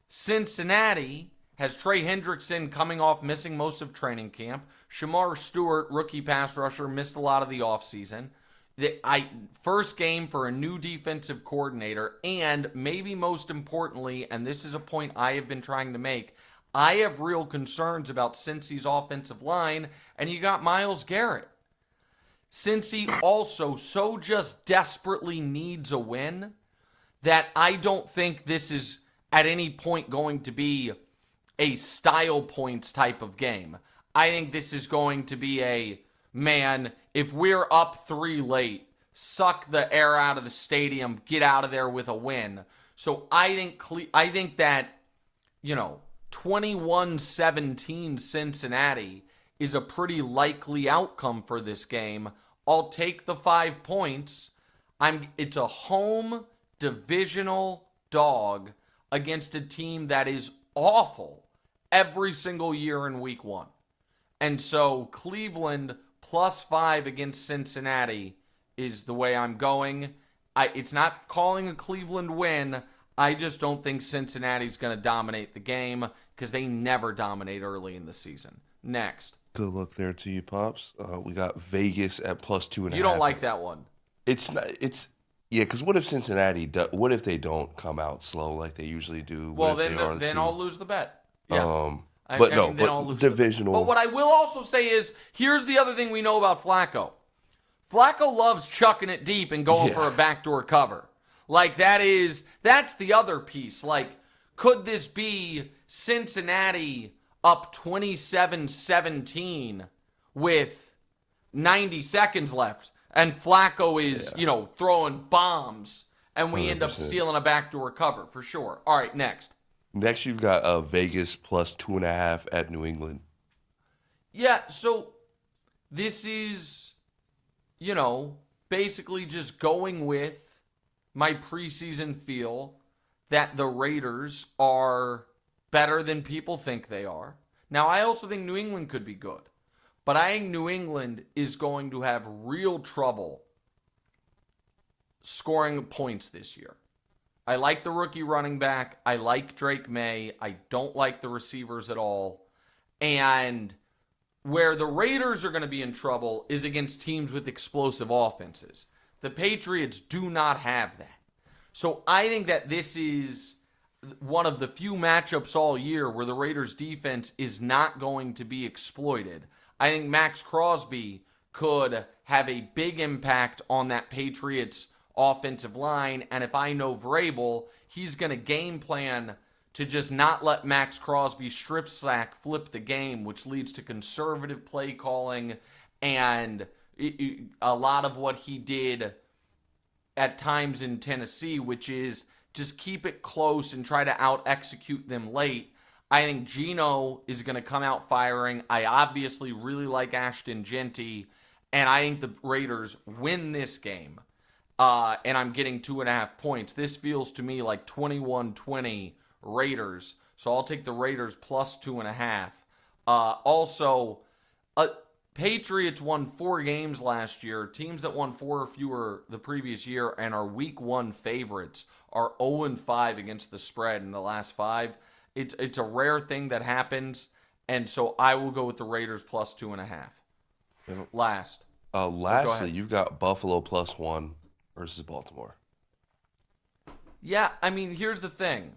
Cincinnati has Trey Hendrickson coming off missing most of training camp. Shamar Stewart, rookie pass rusher, missed a lot of the offseason. First game for a new defensive coordinator, and maybe most importantly, and this is a point I have been trying to make, I have real concerns about Cincy's offensive line, and you got Myles Garrett. Cincy also so just desperately needs a win that I don't think this is at any point going to be a style points type of game. I think this is going to be if we're up 3 late, suck the air out of the stadium, get out of there with a win. So I think that, 21-17 Cincinnati is a pretty likely outcome for this game. I'll take the 5 points. It's a home divisional dog against a team that is awful every single year in week 1. And so Cleveland +5 against Cincinnati is the way I'm going. It's not calling a Cleveland win. I just don't think Cincinnati's going to dominate the game because they never dominate early in the season. Next. Good luck there to you, Pops. We got Vegas at +2.5. You don't like that one. It's not. It's yeah. Because what if Cincinnati? What if they don't come out slow like they usually do? Well, then I'll lose the bet. Yeah. But divisional. But what I will also say is, here's the other thing we know about Flacco. Flacco loves chucking it deep and going for a backdoor cover. That's the other piece. Could this be Cincinnati up 27-17 with 90 seconds left, and Flacco is, throwing bombs, and we 100%. End up stealing a backdoor cover for sure. All right, next. Next, you've got Vegas +2.5 at New England. Yeah, so this is, basically just going with my preseason feel that the Raiders are better than people think they are. Now, I also think New England could be good, but I think New England is going to have real trouble scoring points this year. I like the rookie running back. I like Drake May. I don't like the receivers at all. And where the Raiders are going to be in trouble is against teams with explosive offenses. The Patriots do not have that. So I think that this is one of the few matchups all year where the Raiders defense is not going to be exploited. I think Max Crosby could have a big impact on that Patriots offensive line, and if I know Vrabel, he's going to game plan to just not let Max Crosby strip sack flip the game, which leads to conservative play calling and a lot of what he did at times in Tennessee, which is just keep it close and try to out-execute them late. I think Geno is going to come out firing. I obviously really like Ashton Genty, and I think the Raiders win this game. And I'm getting 2.5 points. This feels to me like 21-20 Raiders. So I'll take the Raiders +2.5. Also, Patriots won 4 games last year. Teams that won 4 or fewer the previous year and are week 1 favorites are 0-5 against the spread in the last 5. It's a rare thing that happens, and so I will go with the Raiders +2.5. Lastly, you've got Buffalo +1 versus Baltimore. Yeah, I mean, here's the thing.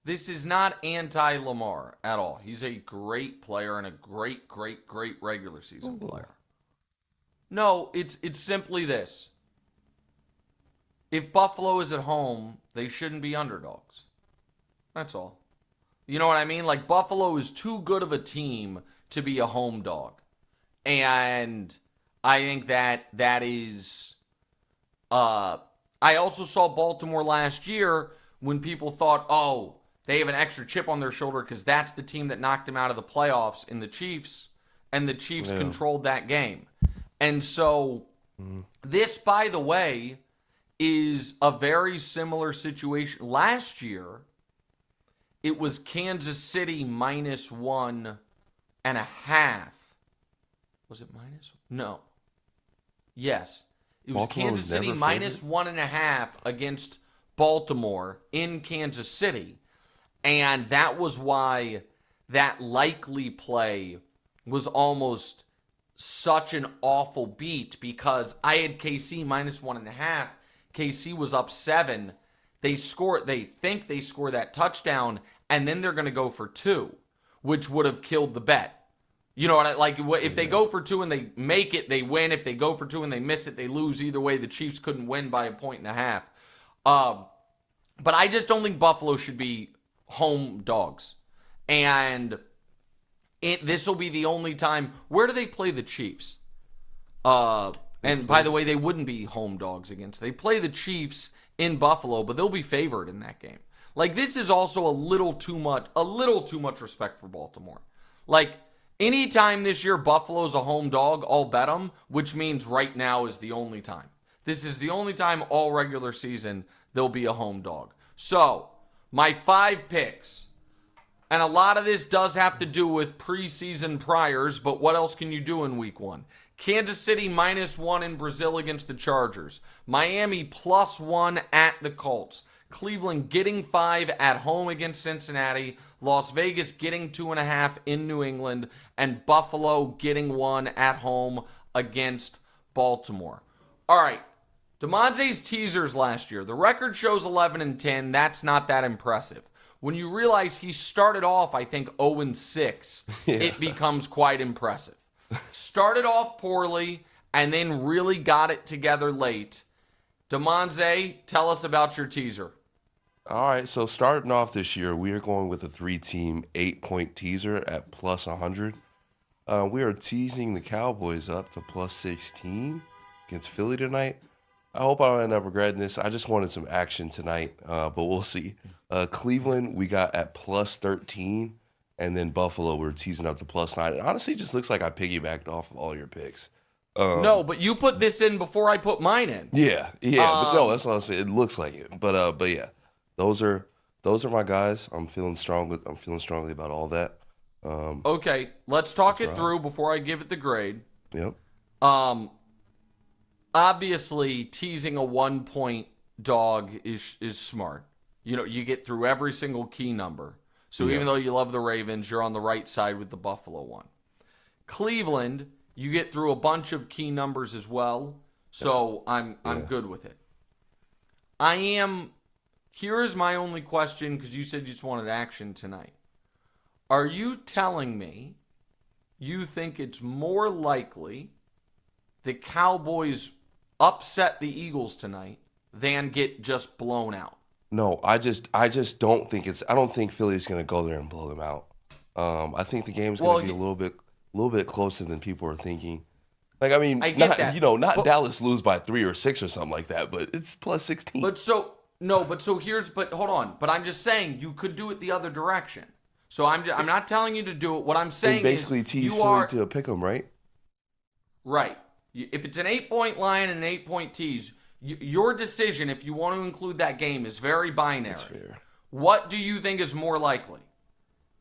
This is not anti-Lamar at all. He's a great player and a great, great, great regular season player. No, it's simply this. If Buffalo is at home, they shouldn't be underdogs. That's all. You know what I mean? Buffalo is too good of a team to be a home dog. And I think that is I also saw Baltimore last year when people thought, oh, they have an extra chip on their shoulder because that's the team that knocked them out of the playoffs in the Chiefs, and the Chiefs controlled that game. And so this, by the way, is a very similar situation. Last year, it was Kansas City -1.5. Was it minus? No. Yes. It was Baltimore Kansas City -1.5 against Baltimore in Kansas City. And that was why that likely play was almost such an awful beat, because I had KC -1.5. KC was up 7. They think they score that touchdown, and then they're going to go for 2, which would have killed the bet. You know what I like? If they go for 2 and they make it, they win. If they go for 2 and they miss it, they lose. Either way, the Chiefs couldn't win by 1.5 points. But I just don't think Buffalo should be home dogs. And this will be the only time. Where do they play the Chiefs? And by the way, they wouldn't be home dogs against. They play the Chiefs in Buffalo, but they'll be favored in that game. Like, this is also a little too much respect for Baltimore. Like, anytime this year Buffalo's a home dog, I'll bet them, which means right now is the only time. This is the only time all regular season they'll be a home dog. So, my 5 picks, and a lot of this does have to do with preseason priors, but what else can you do in week 1? Kansas City -1 in Brazil against the Chargers. Miami +1 at the Colts. Cleveland getting 5 at home against Cincinnati. Las Vegas getting 2.5 in New England. And Buffalo getting 1 at home against Baltimore. All right. Damonza's teasers last year. The record shows 11-10. That's not that impressive. When you realize he started off, I think, 0-6, it becomes quite impressive. Started off poorly and then really got it together late. Damonza, tell us about your teaser. All right, so starting off this year, we are going with a 3-team 8-point teaser at +100. We are teasing the Cowboys up to +16 against Philly tonight. I hope I don't end up regretting this. I just wanted some action tonight, but we'll see. Cleveland, we got at +13. And then Buffalo, we're teasing up to +9. It honestly just looks like I piggybacked off of all your picks. No, but you put this in before I put mine in. Yeah. But no, that's what I'm saying. It looks like it. But yeah, those are my guys. I'm feeling strongly about all that. Okay, let's talk it through before I give it the grade. Yep. Obviously, teasing a 1-point dog is smart. You know, you get through every single key number. So even though you love the Ravens, you're on the right side with the Buffalo one. Cleveland, you get through a bunch of key numbers as well. So I'm good with it. Here is my only question, because you said you just wanted action tonight. Are you telling me you think it's more likely the Cowboys upset the Eagles tonight than get just blown out? No, I just don't think I don't think Philly's going to go there and blow them out. I think the game's going to be a little bit closer than people are thinking. Like, I mean, not Dallas lose by 3 or 6 or something like that, but it's +16. But hold on. But I'm just saying you could do it the other direction. So I'm not telling you to do it. What I'm saying is basically tease Philly to pick them, right? Right. If it's an 8-point line and an 8-point tease, your decision, if you want to include that game, is very binary. That's fair. What do you think is more likely?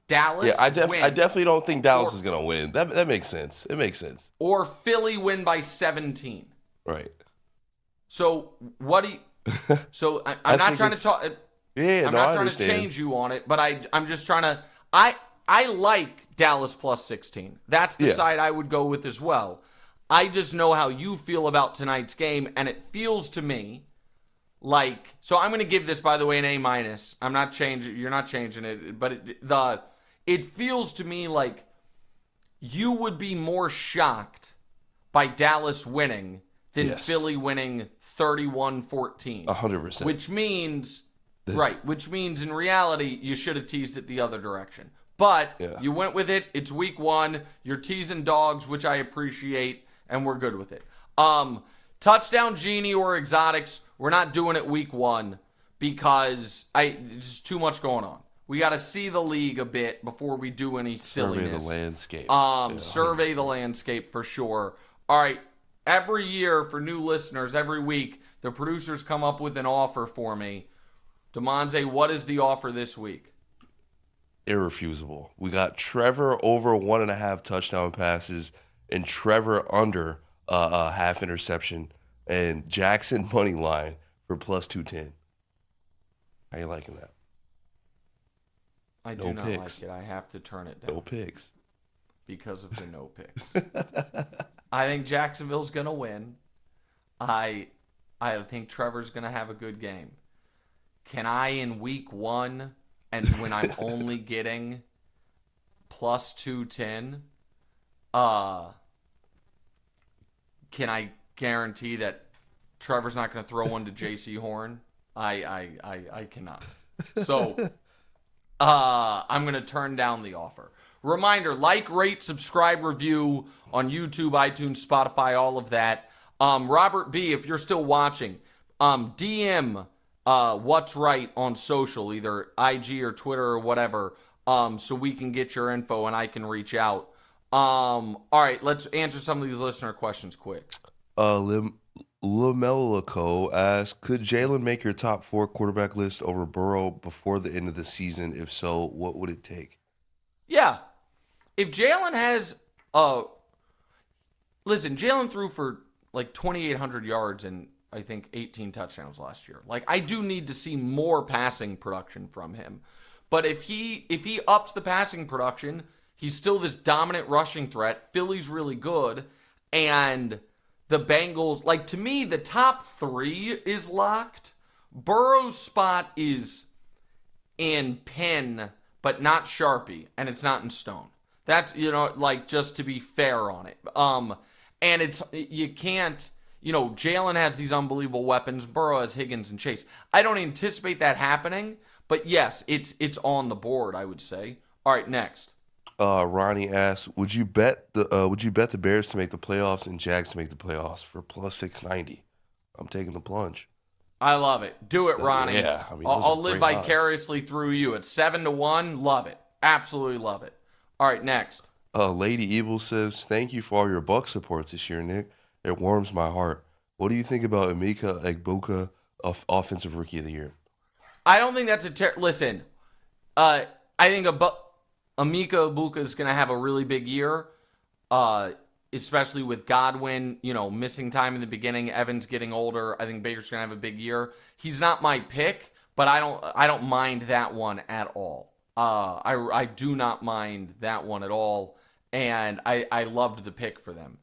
Dallas I definitely don't think Dallas is going to win. That makes sense. It makes sense. Or Philly win by 17. Right. So what do you... So I'm not trying to talk... I'm not trying to change you on it, but I'm just trying to... I like Dallas +16. That's the side I would go with as well. I just know how you feel about tonight's game, and it feels to me like... So I'm going to give this, by the way, an A-. I'm not changing... You're not changing it, but it feels to me like you would be more shocked by Dallas winning than Philly winning 31-14. 100%. Which means in reality, you should have teased it the other direction. But you went with it. It's week 1. You're teasing dogs, which I appreciate, and we're good with it. touchdown genie or exotics, we're not doing it week 1 because there's too much going on. We got to see the league a bit before we do any silliness. Survey the landscape. Survey the landscape for sure. All right. Every year for new listeners, every week, the producers come up with an offer for me. Damonza, what is the offer this week? Irrefusable. We got Trevor over 1.5 touchdown passes and Trevor under a half interception and Jackson money line for plus 210. How you liking that? I do not like it. I have to turn it down. No picks. Because of the no picks. I think Jacksonville's going to win. I think Trevor's going to have a good game. Can I, in week 1, and when I'm only getting plus 210, can I guarantee that Trevor's not going to throw one to J.C. Horn? I cannot. So I'm going to turn down the offer. Reminder, like, rate, subscribe, review on YouTube, iTunes, Spotify, all of that. Robert B., if you're still watching, DM What's Right on social, either IG or Twitter or whatever, so we can get your info and I can reach out. All right, let's answer some of these listener questions quick. Lamelico asks, could Jalen make your top 4 quarterback list over Burrow before the end of the season? If so, what would it take? Yeah. If Jalen has listen, Jalen threw for like 2,800 yards and I think 18 touchdowns last year. Like, I do need to see more passing production from him. But if he ups the passing production, he's still this dominant rushing threat. Philly's really good. And the Bengals, like, to me, the top 3 is locked. Burrow's spot is in pen, but not Sharpie, and it's not in stone. That's, like, just to be fair on it. And you can't, Jalen has these unbelievable weapons. Burrow has Higgins and Chase. I don't anticipate that happening, but yes, it's on the board, I would say. All right, next. Ronnie asks, would you bet the Bears to make the playoffs and Jags to make the playoffs for plus 690? I'm taking the plunge. I love it. Do it, Ronnie. Yeah, I mean, I'll live vicariously through you. It's 7-1. Love it. Absolutely love it. All right, next. Lady Evil says, thank you for all your Buck support this year, Nick. It warms my heart. What do you think about Emeka Egbuka, Offensive Rookie of the Year? I don't think that's listen, I think Emeka Egbuka is going to have a really big year, especially with Godwin, missing time in the beginning. Evans getting older. I think Baker's going to have a big year. He's not my pick, but I don't mind that one at all. I do not mind that one at all, and I loved the pick for them.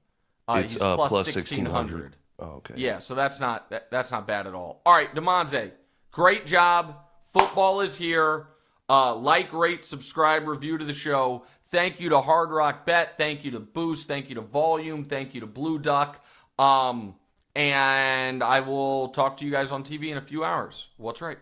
It's he's plus 1,600. Oh, okay. Yeah, so that's not bad at all. All right, Damonza, great job. Football is here. Like, rate, subscribe, review to the show. Thank you to Hard Rock Bet. Thank you to Boost. Thank you to Volume. Thank you to Blue Duck. And I will talk to you guys on TV in a few hours. What's right?